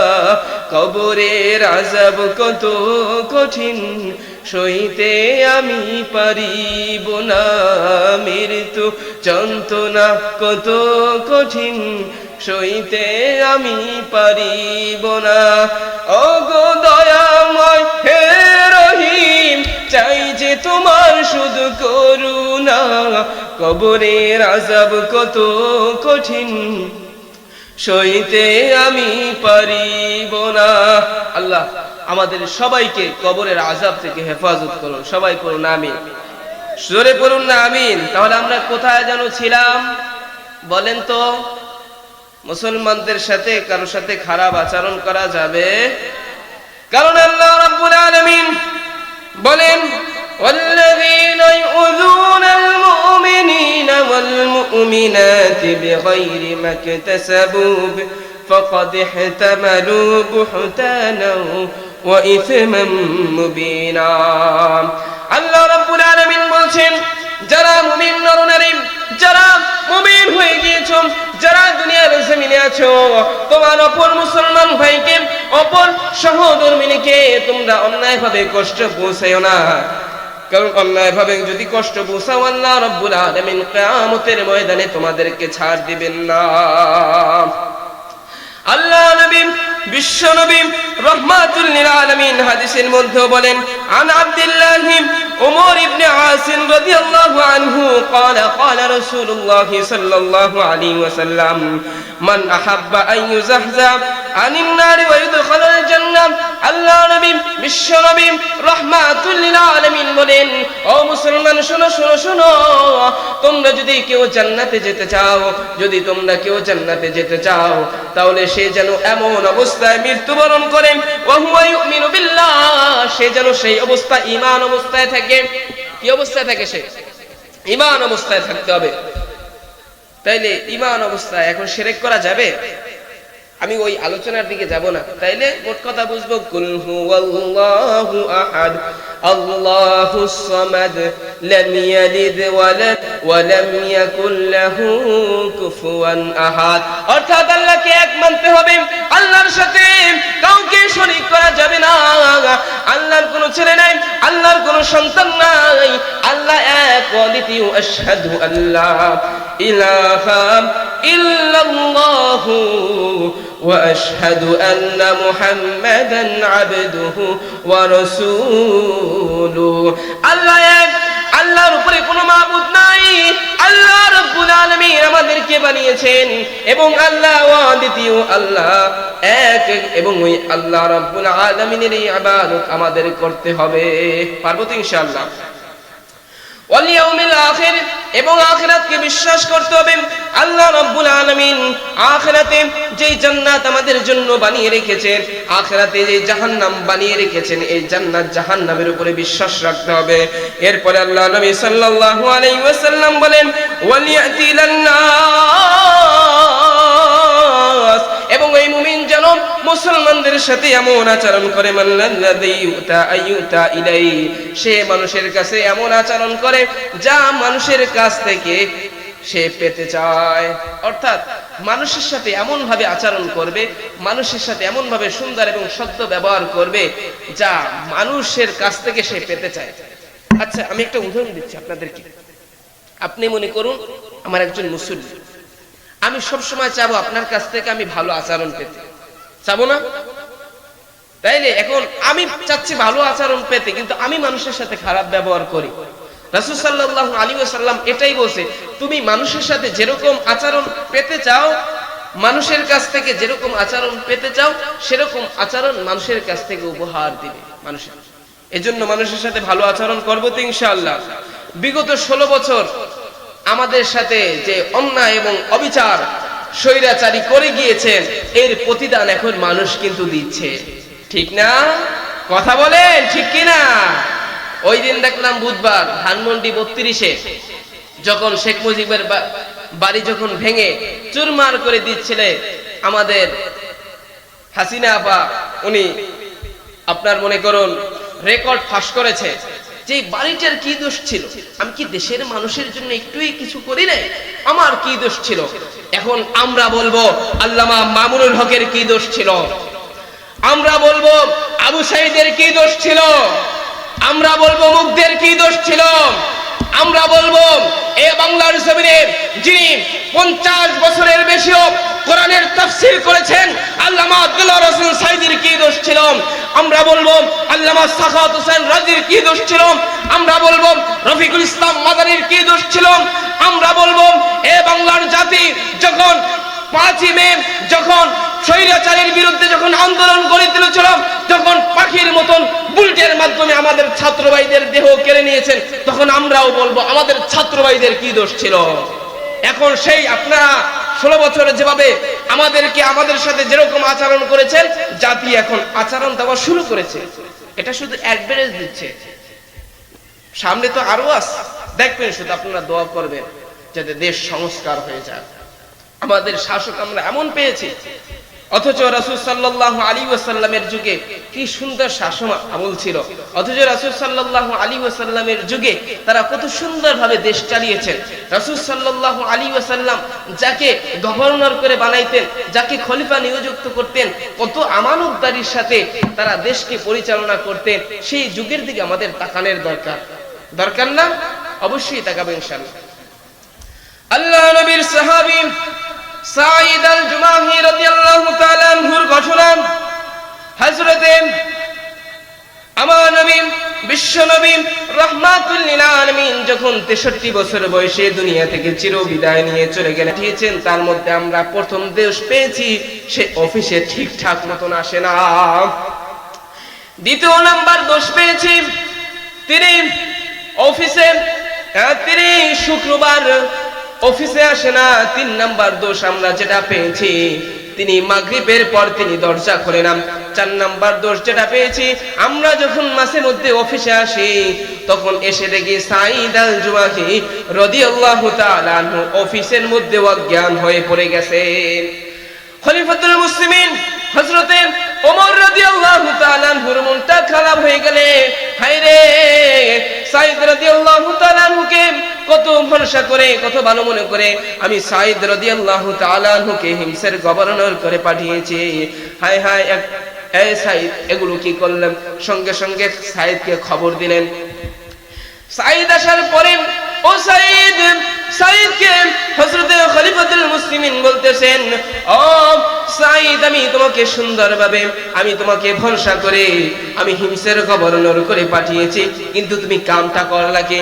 কবরের আযাব কত কঠিন, সইতে আমি পারিব না। মৃত্যু যন্ত্রণা কত কঠিন, সইতে আমি পারিব না। ও গো দয়াময় হে রহিম, চাই যে তোমার শুধু করুণা। কবরের আযাব কত কঠিন, সইতে আমি পারিব না। আল্লাহ আমাদের সবাইকে কবরের আযাব থেকে হেফাজত করুন। সবাই পড়ুন আমিন। জোরে পড়ুন না আমিন। তাহলে আমরা কোথায় যেন ছিলাম বলেন তো? মুসলমানদের সাথে কারো সাথে খারাপ আচরণ করা যাবে? কারণ আল্লাহ রাব্বুল আলামিন বলেন, ওয়াল্লাযীনা ইউযুনাল মুমিনিনা المؤمنات بغير ما اكتسبوا فقد احتملوا بهتانا وإثما مبينا আল্লাহ রাব্বুল আলামিন বলছেন যারা মুমিন নরনারী যারা মুমিন হয়ে গিয়েছো যারা দুনিয়ার জমিনে আছো তোমার অপর মুসলমান ভাইকে অপর সহধর্মিণীকে তোমরা অন্যায়ভাবে কষ্ট পৌঁছায়ো না কারণ অন্যায়ভাবে যদি কষ্ট পৌঁছাও আল্লাহ রাব্বুল আলামিন কিয়ামতের ময়দানে তোমাদেরকে ছাড় দিবেন না আল্লাহ নবী বিশ্ব নবী রাহমাতুল লিল আলামিন হাদিসের মধ্যে বলেন আন আব্দুল্লাহ উমর ইবনে আসিম রাদিয়াল্লাহু আনহু قال قال رسول الله صلى الله عليه وسلم من احب ان يزحزح عن النار ويدخل الجنه আল্লাহ নবী বিশ্ব নবী রাহমাতুল লিল আলামিন বলেন ও মুসলমান শোনো শোনো শোনো তোমরা যদি কেউ জান্নাতে যেতে চাও যদি তোমরা কেউ জান্নাতে যেতে চাও তাহলে সে যেন এমন অবস্থায় মৃত্যুবরণ করে ওয়া হুয়া ইউমিনু বিল্লাহ সে যেন সেই অবস্থায় ঈমান অবস্থায় থাকে কি অবস্থায় থাকে সে ঈমান অবস্থায় থাকতে হবে তাইলে ঈমান অবস্থায় এখন শিরক করা যাবে আমি ওই আলোচনার দিকে যাব না তাইলে মোট কথা বুঝবো কুল হুয়াল্লাহু আহাদ আল্লাহুস সামাদ লাম ইয়ালিদ ওয়া লাম ইয়াকুল লাহু কুফুয়ান আহাদ অর্থাৎ আল্লাহকে এক মানতে হবে আল্লাহর সাথে কাউকে শরীক করা যাবে না আল্লাহর কোনো ছেলে নাই আল্লাহর কোনো সন্তান নাই আল্লাহ এক ওয়ালিদিউ আশহাদু আল্লা ইলাহা ইল্লাল্লাহু وأشهد أن محمدا عبده ورسوله الله আল্লাহর উপরে কোনো মাবুদ নাই আল্লাহ রাব্বুল আলামিন আমাদেরকে বানিয়েছেন এবং আল্লাহ দ্বিতীয় আল্লাহ এক এবং ওই আল্লাহ রাব্বুল আলামিনের ইবাদত আমাদের করতে হবে পারবো তো ইনশাআল্লাহ ওয়াল ইয়াউমিল আখির এবং আখিরাতকে বিশ্বাস করতে হবে আল্লাহ রাব্বুল আলামিন আখিরাতে যেই জান্নাত আমাদের জন্য বানিয়ে রেখেছেন আখিরাতে যেই জাহান্নাম বানিয়ে রেখেছেন এই জান্নাত জাহান্নামের উপরে বিশ্বাস রাখতে হবে এরপরে আল্লাহ নবী সাল্লাল্লাহু আলাইহি ওয়াসাল্লাম বলেন ওয়ালিয়াতিলান নাস এবং এই মুমিন যেন মুসলমানদের সাথে এমন আচরণ করে মাল্লাযী ইউতা ইলাই সে মানুষের কাছে এমন আচরণ করে যা মানুষের কাছ থেকে সে পেতে চায় অর্থাৎ মানুষের সাথে এমন ভাবে আচরণ করবে মানুষের সাথে এমন ভাবে সুন্দর এবং সদ্য ব্যবহার করবে যা মানুষের কাছ থেকে সে পেতে চায় আচ্ছা আমি একটা উদাহরণ দিচ্ছি আপনাদেরকে আপনি মনে করুন আমার একজন মুসল্লি আমি সব সময় চাবো আপনার কাছ থেকে আমি ভালো আচরণ পেতে চাবো না তাইলে এখন আমি চাচ্ছি ভালো আচরণ পেতে কিন্তু আমি মানুষের সাথে খারাপ ব্যবহার করি রাসূল সাল্লাল্লাহু আলাইহি ওয়াসাল্লাম এটাই বলছে তুমি মানুষের সাথে যেরকম আচরণ পেতে চাও মানুষের কাছ থেকে যেরকম আচরণ পেতে চাও সেরকম আচরণ মানুষের কাছ থেকে উপহার দিবে মানুষের এজন্য মানুষের সাথে ভালো আচরণ করব তো ইনশাআল্লাহ বিগত 16 বছর আমাদের সাথে যে অন্যায় এবং অবিচার স্বৈরাচারী করে গিয়েছেন এর প্রতিদান এখন মানুষ কিন্তু দিচ্ছে ঠিক না কথা বলেন ঠিক কি না ওই দিন দেখলাম বুধবার ধানমন্ডি 32-এ যখন শেখ মুজিবের বাড়ি যখন ভেঙে চুরমার করে দিচ্ছিল আমাদের হাসিনা আপা উনি আপনার মনে করুন রেকর্ড ফাঁস করেছে যে বাড়িটার কি দোষ ছিল আমি কি দেশের মানুষের জন্য একটুই কিছু করি নাই আমার কি দোষ ছিল এখন আমরা বলবো আল্লামা মামুনুল হকের কি দোষ ছিল আমরা বলবো আবু সাঈদের কি দোষ ছিল আমরা বলবো মুগ্ধের কি দোষ ছিল আমরা বলবো এ বাংলার জমিনে যিনি 50 বছরের বেশিও কোরআনের তাফসীর করেছেন আল্লামা আব্দুল্লাহ রাসূল সাঈদীর কি দোষ ছিল আমরা বলবো আল্লামা সাখাওয়াত হোসেন রাজির কি দোষ ছিল আমরা বলবো রফিকুল ইসলাম মাদানির কি দোষ ছিল আমরা বলবো এ বাংলার জাতি যখন 5 মে যখন স্বৈরাচারীর বিরুদ্ধে যখন আন্দোলন গড়ে তুলেছিল যখন পাখির মতন বুলেটের মাধ্যমে আমাদের ছাত্র ভাইদের দেহ কেড়ে নিয়েছেন তখন আমরাও বলবো আমাদের ছাত্র ভাইদের কি দোষ ছিল এখন সেই আপনারা 16 বছরে যেভাবে আমাদেরকে আমাদের সাথে যেরকম আচরণ করেছেন জাতি এখন আচরণ দেওয়া শুরু করেছে এটা শুধু অ্যাডভারেজ দিচ্ছে সামনে তো আরো আছে দেখবেন শুধু আপনারা দোয়া করবেন যাতে দেশ সংস্কার হয়ে যায়। আমাদের শাসক আমরা এমন পেয়েছি, অথচ রাসূল সাল্লাল্লাহু আলাইহি ওয়াসাল্লামের যুগে কি সুন্দর শাসন আমল ছিল। অথচ রাসূল সাল্লাল্লাহু আলাইহি ওয়াসাল্লামের যুগে তারা কত সুন্দরভাবে দেশ চালিয়েছেন। রাসূল সাল্লাল্লাহু আলাইহি ওয়াসাল্লাম যাকে গভর্নর করে বানাইতেন, যাকে খলিফা নিযুক্ত করতেন, কত আমানতদারির সাথে তারা দেশকে পরিচালনা করতেন। সেই যুগের দিকে আমাদের তাকানোর দরকার না? অবশ্যই তাকাবেন ইনশাআল্লাহ। আল্লাহ নবীর সাহাবী সাঈদ আল জুমাহি রাদিয়াল্লাহু তাআলা আনহুর ঘটনা, হযরতে আমার নবী বিশ্ব নবী রাহমাতুল লিল আলামিন যখন 63 বছর বয়সে দুনিয়া থেকে চিরবিদায় নিয়ে চলে গেলেন, দিয়েছেন তার মধ্যে আমরা প্রথম দোষ পেয়েছি সে অফিসে ঠিকঠাক মতন আসে না। দ্বিতীয় নাম্বার দোষ পেয়েছি তিনি অফিসে তিনি শুক্রবার অফিসে আসে না। 3 নাম্বার দোষ আমরা যেটা পেয়েছি তিনি মাগরিবের পর তিনি দরজা খোলে না। 4 নাম্বার দোষ যেটা পেয়েছি আমরা যখন মাসে মধ্যে অফিসে আসি তখন এসে দেখি সাঈদ আল জুমাহি রাদিয়াল্লাহু তাআলা আনহু অফিসের মধ্যে অজ্ঞান হয়ে পড়ে গেছে। খলিফাতুল মুসলিমিন হযরতে ওমর রাদিয়াল্লাহু তাআলা আনহুর মনটা খারাপ হয়ে গেলে, হায়রে সাঈদ রাদিয়াল্লাহু তাআলা আনহুকে কত ভরসা করে, কত ভালো মনে করে আমি সাঈদ রাদিয়াল্লাহু তাআলা আনহুকে হিমসের গভর্নর করে পাঠিয়েছি। হায় হায়, এই সাঈদ এগুলো কি করলাম? সঙ্গে সঙ্গে সাঈদকে খবর দিলেন। সাঈদ আসার পরে ও সাঈদকে হযরতে খলিফাতুল মুসলিমিন বলতেছেন, ও সাঈদ আমি তোমাকে সুন্দরভাবে আমি তোমাকে ভরসা করে আমি হিমসের গভর্নর করে পাঠিয়েছি, কিন্তু তুমি কামটা করলা কি?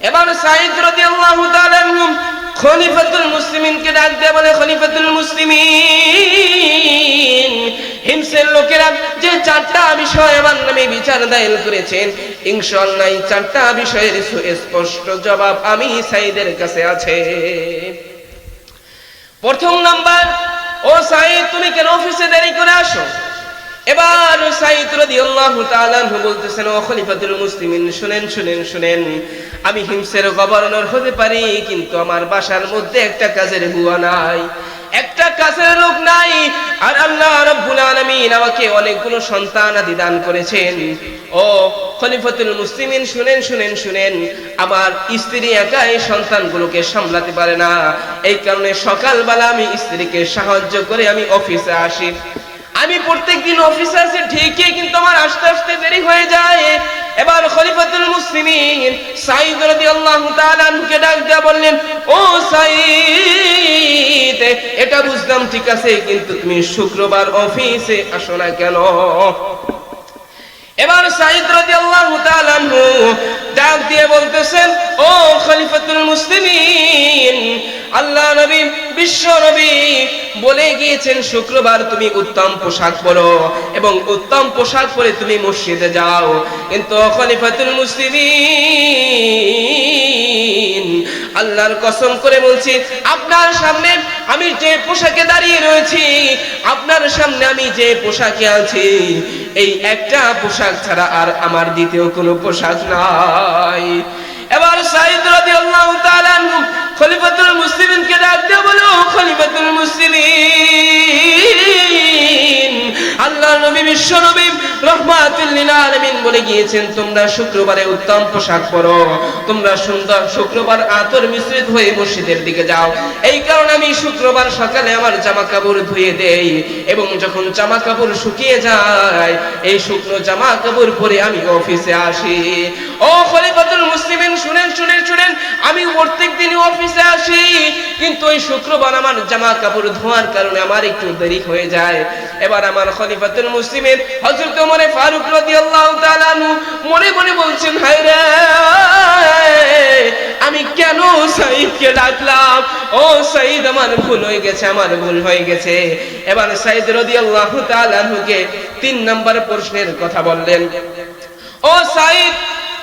এবার সাঈদ রাদিয়াল্লাহু তাআলা আনহু খলিফাতুল মুসলিমিনকে ডাক দিয়ে বলে, খলিফাতুল মুসলিমিন হিমসের লোকেরা যে 4টা বিষয় আমার নামে বিচার দায়ের করেছেন, ইনশাআল্লাহ এই 4টা বিষয়ের সুস্পষ্ট জবাব আমি সাঈদের কাছে আছে। প্রথম নাম্বার, ও সাঈদ তুমি কেন অফিসে দেরি করে আসো? এবার সাঈদ রাদিয়াল্লাহু তাআলা আনহু বলতেছেন, ও খলিফাতুল মুসলিমিন শুনেন, আমি হিমসের গভর্নর হতে পারি, কিন্তু আমার বাসার মধ্যে একটা কাজের বুয়া নাই, একটা কাজের লোক নাই, আর আল্লাহ রাব্বুল আলামিন আমাকে অনেকগুলো সন্তান আদি দান করেছেন। ও খলিফাতুল মুসলিমিন শুনেন, আমার স্ত্রী একা এই সন্তানগুলোকে সামলাতে পারে না, এই কারণে সকালবেলা আমি স্ত্রীকে সাহায্য করে আমি অফিসে আসি। আমি প্রত্যেকদিন অফিসে আসি ঠিকই, কিন্তু আমার আসতে আসতে দেরি হয়ে যায়। এবার খলিফাতুল মুসলিমিন সাঈদ রাদিয়াল্লাহু তাআলা আনহুকে ডাক দিয়ে বললেন, ও সাঈদ এটা বুঝলাম ঠিক আছে, কিন্তু তুমি শুক্রবার অফিসে আসো না কেন? এবার সাঈদ রাদিয়াল্লাহু তাআলা আনহু ডাক দিয়ে বলতেছেন, ও খলিফাতুল মুসলিমিন আল্লাহ নবী বিশ্ব নবী বলে গিয়েছেন শুক্রবার তুমি উত্তম পোশাক পরো এবং উত্তম পোশাক পরে তুমি মসজিদে যাও, কিন্তু খলিফাতুল মুসলিমিন আল্লাহর কসম করে বলছি আপনার সামনে আমি যে পোশাকে দাঁড়িয়ে রয়েছি, আপনার সামনে আমি যে পোশাকে আছি, এই একটা পোশাক ছাড়া আর আমার দ্বিতীয় কোনো পোশাক নাই। এবার সাঈদ রাদিয়াল্লাহু তাআলা আনহু খলিফাতুল মুসলিমিনকে ডাক দিয়ে বলে, ও খলিফাতুল মুসলিমিন আল্লাহর নবী বিশ্ব নবী রাহমাতুল লিল আলামিন বলে গিয়েছেন তোমরা শুক্রবারে উত্তম পোশাক পরো, তোমরা সুন্দর শুক্রবার আতর মিশ্রিত হয়ে মসজিদের দিকে যাও। এই কারণে আমি শুক্রবার সকালে আমার জামা কাপড় ধুয়ে দেই এবং যখন জামা কাপড় শুকিয়ে যায় এই শুকনো জামা কাপড় পরে আমি অফিসে আসি। ও খলিফাতুল মুসলিমিন শুনেন, আমি প্রত্যেকদিন অফিসে আসি, কিন্তু ওই শুক্রবার আমার জামা কাপড় ধোয়ার কারণে আমার একটু দেরি হয়ে যায়। এবার আমার খলিফাতুল মুসলিমিন হযরত ওমর ফারুক রাদিয়াল্লাহু তাআলা আনহু মনে মনে বলছেন, হায় রে আমি কেন সাঈদকে ডাকলাম? ও সাঈদ আমার ভুল হয়ে গেছে। এবার সাঈদ রাদিয়াল্লাহু তাআলা আনহুকে 3 নম্বর প্রশ্নের কথা বললেন, ও সাঈদ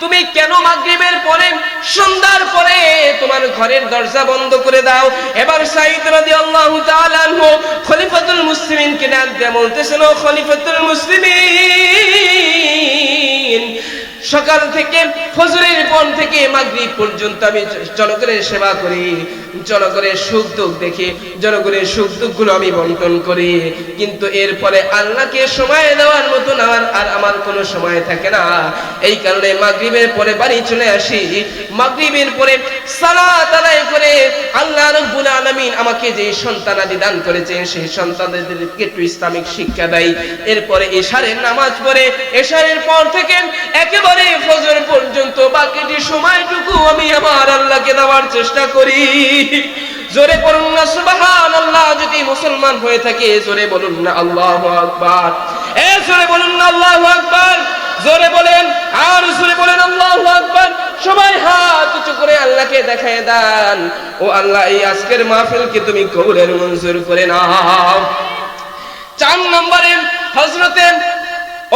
তুমি কেন মাগরিবের পরে সন্ধ্যার পরে তোমার ঘরের দরজা বন্ধ করে দাও? এবার সাঈদ রাদিয়াল্লাহু তাআলা আনহু খলিফাতুল মুসলিমিনকে ডাক দিয়ে বলতেছেন, ও খলিফাতুল মুসলিমিন সকাল থেকে ফজরের পর থেকে মাগরিব পর্যন্ত আমি জনগণের সেবা করি, জনগণের সুখ দুঃখ দেখি, জনগণের সুখ দুঃখগুলো আমি বন্টন করি, কিন্তু এরপরে আল্লাহকে সময় দেওয়ার মতন আর আমার কোনো সময় থাকে না। এই কারণে মাগরিবের পরে বাড়ি চলে আসি, মাগরিবের পরে সালাত আদায় করে আল্লাহ রাব্বুল আলামিন আমাকে যে সন্তানাদি দান করেছেন সেই সন্তানদেরকে একটু ইসলামিক শিক্ষা দেয়। এরপরে এশারের নামাজ পড়ে এশারের পর থেকে একেবারে ফজর পর্যন্ত বাকিটি সময়টুকু আমি আমার আল্লাহকে দেওয়ার চেষ্টা করি। জোরে বলুন না সুবহানাল্লাহ। যদি মুসলমান হয়ে থাকে জোরে বলুন না আল্লাহু আকবার। জোরে বলুন না আল্লাহু আকবার। জোরে বলেন আর জোরে বলেন আল্লাহু আকবার। সবাই হাত উঁচু করে আল্লাহকে দেখায় দেন, ও আল্লাহ এই আজকের মাহফিলকে তুমি কবুলের মঞ্জুর করে নাও। 4 নম্বরে হযরতে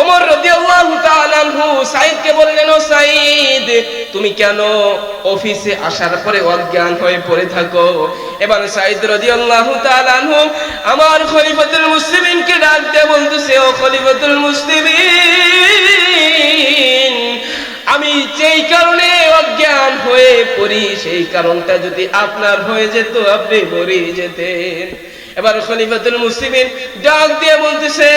ওমর রাদিয়াল্লাহু তাআলা আনহু সাঈদকে বললেন, ও সাঈদ তুমি কেন অফিসে আসার পরে অজ্ঞান হয়ে পড়ে থাকো? এবার সাঈদ রাদিয়াল্লাহু তাআলা আনহু আমার খলিফাতুল মুসলিমিনকে ডাক দিয়ে বলতেছে, ও খলিফাতুল মুসলিমিন আমি যেই কারণে অজ্ঞান হয়ে পড়ি সেই কারণটা যদি আপনার হয়ে যেত আপনি মরে যেতেন। এবার খলিফাতুল মুসলিমিন ডাক দিয়ে বলতেছে,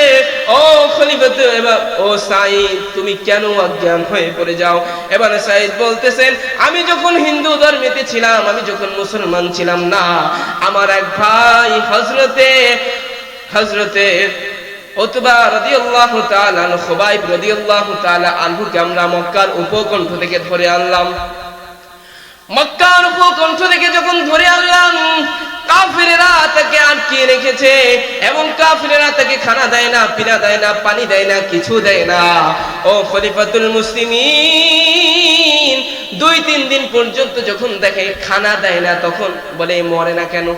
ও খলিফাতুল ও সাঈদ তুমি কেন অজ্ঞান হয়ে পড়ে যাও? এবার সাঈদ বলতেছেন, আমি যখন হিন্দু ধর্মেতে ছিলাম, আমি যখন মুসলমান ছিলাম না, আমার এক ভাই হযরতে উতবা রাদিয়াল্লাহু তাআলা আনহু খুবাইব রাদিয়াল্লাহু তাআলা আনহুকে আমরা মক্কার উপকণ্ঠ থেকে ধরে আনলাম। মক্কার উপকণ্ঠ থেকে যখন ধরে আনলাম কাফিরেরা তাকে আটকে রেখেছে এবং কাফিরেরা তাকে খানা দেয় না, পিনা দেয় না, পানি দেয় না, কিছু দেয় না। ও খলিফাতুল মুসলিমিন 2-3 দিন পর্যন্ত যখন দেখে খানা দেয় না তখন বলে মরে না কেন?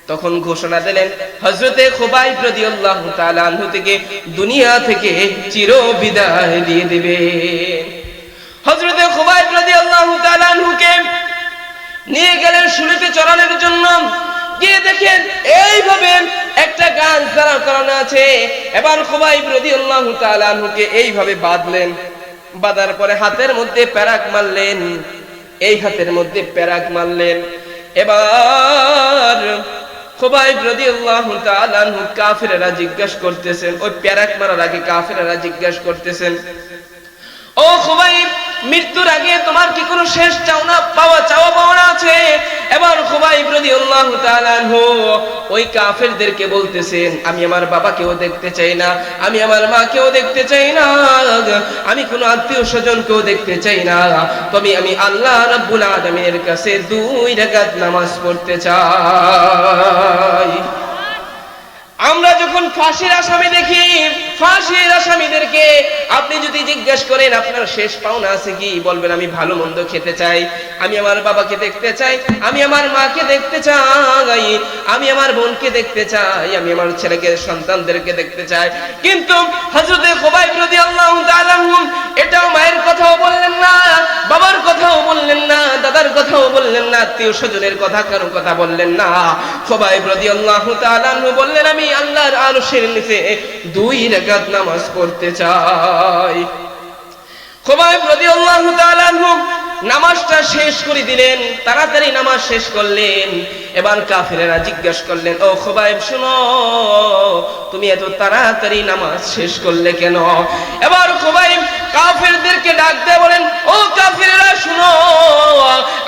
তখন ঘোষণা দিলেন হযরতে খুবাইব রাদিয়াল্লাহু তাআলা আনহু থেকে দুনিয়া থেকে চির বিদায় দিয়ে দিবেন। হযরতে খুবাইব রাদিয়াল্লাহু তাআলা আনহুকে নিয়ে গেলেন শুলিতে চড়ানোর জন্য। গিয়ে দেখেন এইভাবে একটা গাছ দাঁড়া করানো আছে। এবার খুবাইব রাদিয়াল্লাহু তাআলা আনহুকে এইভাবে বাঁধলেন, বাঁধার পরে হাতের মধ্যে প্যারাক মারলেন, এই হাতের মধ্যে প্যারাক মারলেন। এবার খুবাইব রাদিয়াল্লাহু তাআলা আনহু কাফিররা জিজ্ঞাসা করতেছেন, ওই প্যারাক মারার আগে কাফিররা জিজ্ঞাসা করতেছেন, ও খুবাইব মৃত্যুর আগে তোমার কি কোনো শেষ চাওয়া পাওনা আছে? এবার খুবাইব রাদিয়াল্লাহু তাআলা আনহু ওই কাফেরদেরকে বলতেছেন, আমি আমার বাবাকেও দেখতে চাই না, আমি আমার মাকেও দেখতে চাই না, আমি কোনো আত্মীয় স্বজনকেও দেখতে চাই না, তবে আমি আল্লাহ রাব্বুল আলামিনের কাছে 2 রাকাত নামাজ পড়তে চাই। আমরা যখন ফাঁসির আসামি দেখি, ফাঁসির আসামিদেরকে আপনি যদি জিজ্ঞেস করেন আপনার শেষ পাওনা আছে কি, বলবেন আমি ভালো মন্দ খেতে চাই, আমি আমার বাবাকে দেখতে চাই, আমি আমার মাকে দেখতে চাই, আমি আমার বোনকে দেখতে চাই, আমি আমার ছেলেকে সন্তানদেরকে দেখতে চাই। কিন্তু হযরতে খুবাইব রাদিয়াল্লাহু তাআলা আনহু এটাও মায়ের কথাও বললেন না, বাবার কথাও বললেন না, দাদার কথাও বললেন না, আত্মীয় স্বজনের কথা কারো কথা বললেন না। খুবাইব রাদিয়াল্লাহু তাআলা আনহু বললেন, আমি আল্লাহর আরশের নিচে 2 রাকাত নামাজ পড়তে চাই। খুবাইব রাদিয়াল্লাহু তাআলা আনহু নামাজটা শেষ করে দিলেন, তাড়াতাড়ি নামাজ শেষ করলেন। এবার কাফিরেরা জিজ্ঞাসা করলেন, ও খুবাইব শুনো, তুমি এত তাড়াতাড়ি নামাজ শেষ করলে কেন? এবার খুবাইব কাফিরদেরকে ডাক দিয়ে বলেন, ও কাফিরেরা শুনো,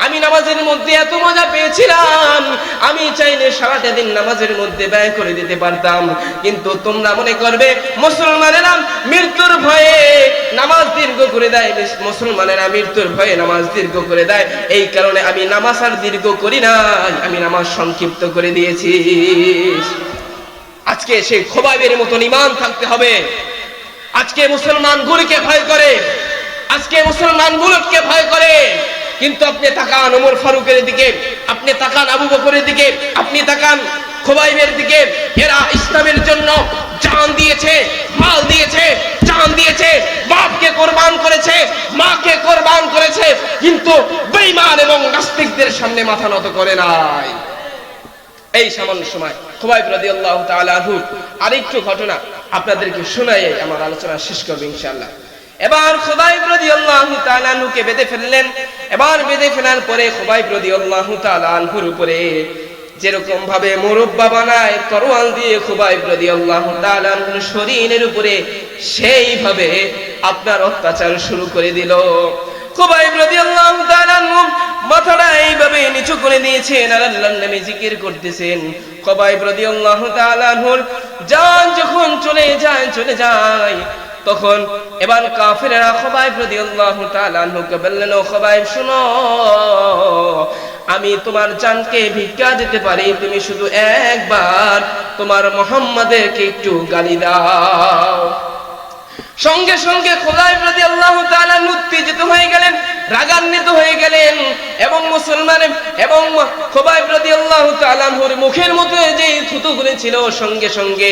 আমি নামাজের মধ্যে এত মজা পেয়েছিলাম, আমি চাইলে সারাটা দিন নামাজের মধ্যে ব্যয় করে দিতে পারতাম, কিন্তু তোমরা মনে করবে মুসলমানেরা মৃত্যুর ভয়ে নামাজ দীর্ঘ করে দেয়, মুসলমানেরা মৃত্যুর ভয়ে নামাজ দীর্ঘ করে দেয়, এই কারণে আমি নামাজ আর দীর্ঘ করি নাই, আমি নামাজ সংক্ষিপ্ত করে দিয়েছি। আজকে সেই খুবাইবের মতন ঈমান থাকতে হবে। আজকে মুসলমানগুলোকে ভয় করে, আজকে মুসলমানগুলোকে ভয় করে, কিন্তু আপনি তাকান ওমর ফারুকের দিকে, আপনি তাকান আবু বকরের দিকে, আপনি তাকান খুবাইবের দিকে, এরা ইসলামের জন্য জান দিয়েছে, মাল দিয়েছে, জান দিয়েছে, বাপকে কুরবান করেছে, মাকে কুরবান করেছে, কিন্তু বেঈমান এবং নাস্তিকদের সামনে মাথা নত করে নাই। এই সামান্য সময় খুবাইব রাদিয়াল্লাহু তাআলা আনহু আরেকটু ঘটনা আপনাদেরকে শোনাই আমার আলোচনা শেষ করব ইনশাআল্লাহ। এবার খুবাইব রাদিয়াল্লাহু তাআলা আনহুকে বেঁধে ফেললেন। এবার বেঁধে ফেলার পরে খুবাইব রাদিয়াল্লাহু তাআলা আনহুর উপরে যেরকম ভাবে মুরব্বা বানায় তরোয়াল দিয়ে খুবাইব রাদিয়াল্লাহু তাআলা আনহুর শরীরের উপরে সেইভাবে আপনার অত্যাচার শুরু করে দিল। খুবাইব রাদিয়াল্লাহু তাআলা আনহু মাথাটা এইভাবে নিচু করে দিয়েছেন আর আল্লাহর নামে জিকির করতেছেন। খুবাইব রাদিয়াল্লাহু তাআলা আনহুর জান যখন চলে যায় তখন এবার কাফিররা খুবাইব রাদিয়াল্লাহু তাআলা আনহুকে বললেন, ও খুবাইব শুনো, আমি তোমার জানকে ভিক্ষা দিতে পারি, তুমি শুধু একবার তোমার মুহাম্মাদকে একটু গালি দাও। সঙ্গে সঙ্গে খুবাইব রাদিয়াল্লাহু তাআলা উত্তেজিত হয়ে গেলেন, রাগান্বিত হয়ে গেলেন এবং মুসলমান এবং খুবাইব রাদিয়াল্লাহু তাআলা আনহুর মুখের মধ্যে যে থুতুগুলো ছিল সঙ্গে সঙ্গে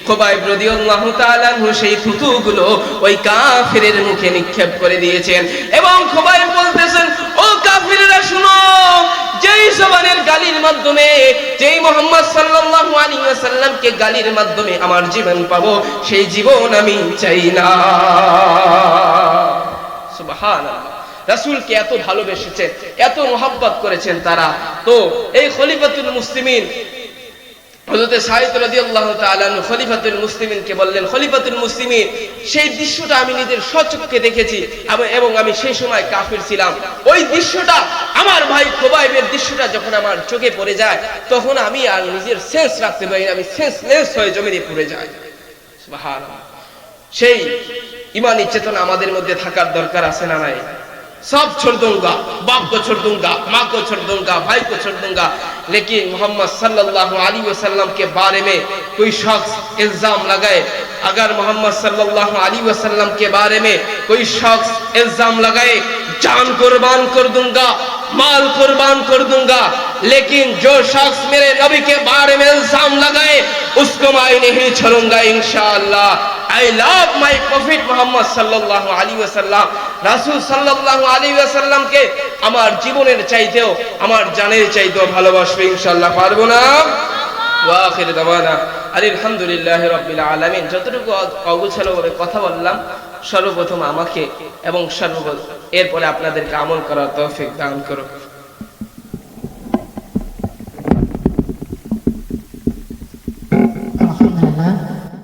খুবাইব রাদিয়াল্লাহু তাআলা আনহু সেই থুতুগুলো ওই কাফিরের মুখে নিক্ষেপ করে দিয়েছেন। এবং খুবাইব বলতেছেন, ও কাফিররা শুনো, যেই জবানের গালির মাধ্যমে, যেই মুহাম্মদ সাল্লাল্লাহু আলাইহি ওয়াসাল্লামকে গালির মাধ্যমে আমার জীবন পাবো, সেই জীবন আমি চাই না। সুবহানাল্লাহ। রাসূলকে এত ভালোবেসেছেন, এত মোহাব্বত করেছেন তারা। তো এই খলিফাতুল মুসলিমিন হযরত সাঈদ রাদিয়াল্লাহু তাআলা আনহু খলিফাতুল মুসলিমিনকে বললেন, খলিফাতুল মুসলিমিন, সেই দৃশ্যটা আমি নিজের স্বচক্ষে দেখেছি এবং আমি সেই সময় কাফির ছিলাম। ওই দৃশ্যটা, আমার ভাই খুবাইবের দৃশ্যটা যখন আমার চোখে পড়ে যায় তখন আমি আর নিজের সেন্স রাখতে পারি না, আমি সেন্সলেস হয়ে জমিনে পড়ে যাই। সুবহানাল্লাহ। সেই ঈমানি চেতনা আমাদের মধ্যে থাকার দরকার আছে না নাই? सब छोड़ दूंगा, बाप को छोड़ दूंगा, माँ को छोड़ दूंगा, भाई को छोड़ दूंगा, लेकिन मोहम्मद सल्लल्लाहु अलैहि वसल्लम के बारे में कोई शख्स इल्जाम लगाए, अगर मोहम्मद सल्लल्लाहु अलैहि वसल्लम के बारे में कोई शख्स इल्जाम लगाए, जान कुर्बान कर दूंगा, माल कुर्बान कर दूंगा, लेकिन जो शख्स मेरे नबी के बारे में इल्जाम लगाए उसको मैं नहीं छोड़ूंगा इंशाअल्लाह। I love my prophet Muhammad sallallahu alaihi wasallam, রাসূল সাল্লাল্লাহু আলাইহি ওয়াসাল্লাম কে আমার জীবনের চাইতেও, আমার জানের চাইতেও ভালোবাসবো ইনশাআল্লাহ। পারবো না? ওয়া আখির দাওয়ানা আলহামদুলিল্লাহি রাব্বিল আলামিন। যতটুকু অগোছালো করে কথা বললাম, সর্বপ্রথম আমাকে এবং এরপরে আপনাদেরকে আমল করার তৌফিক দান করুন।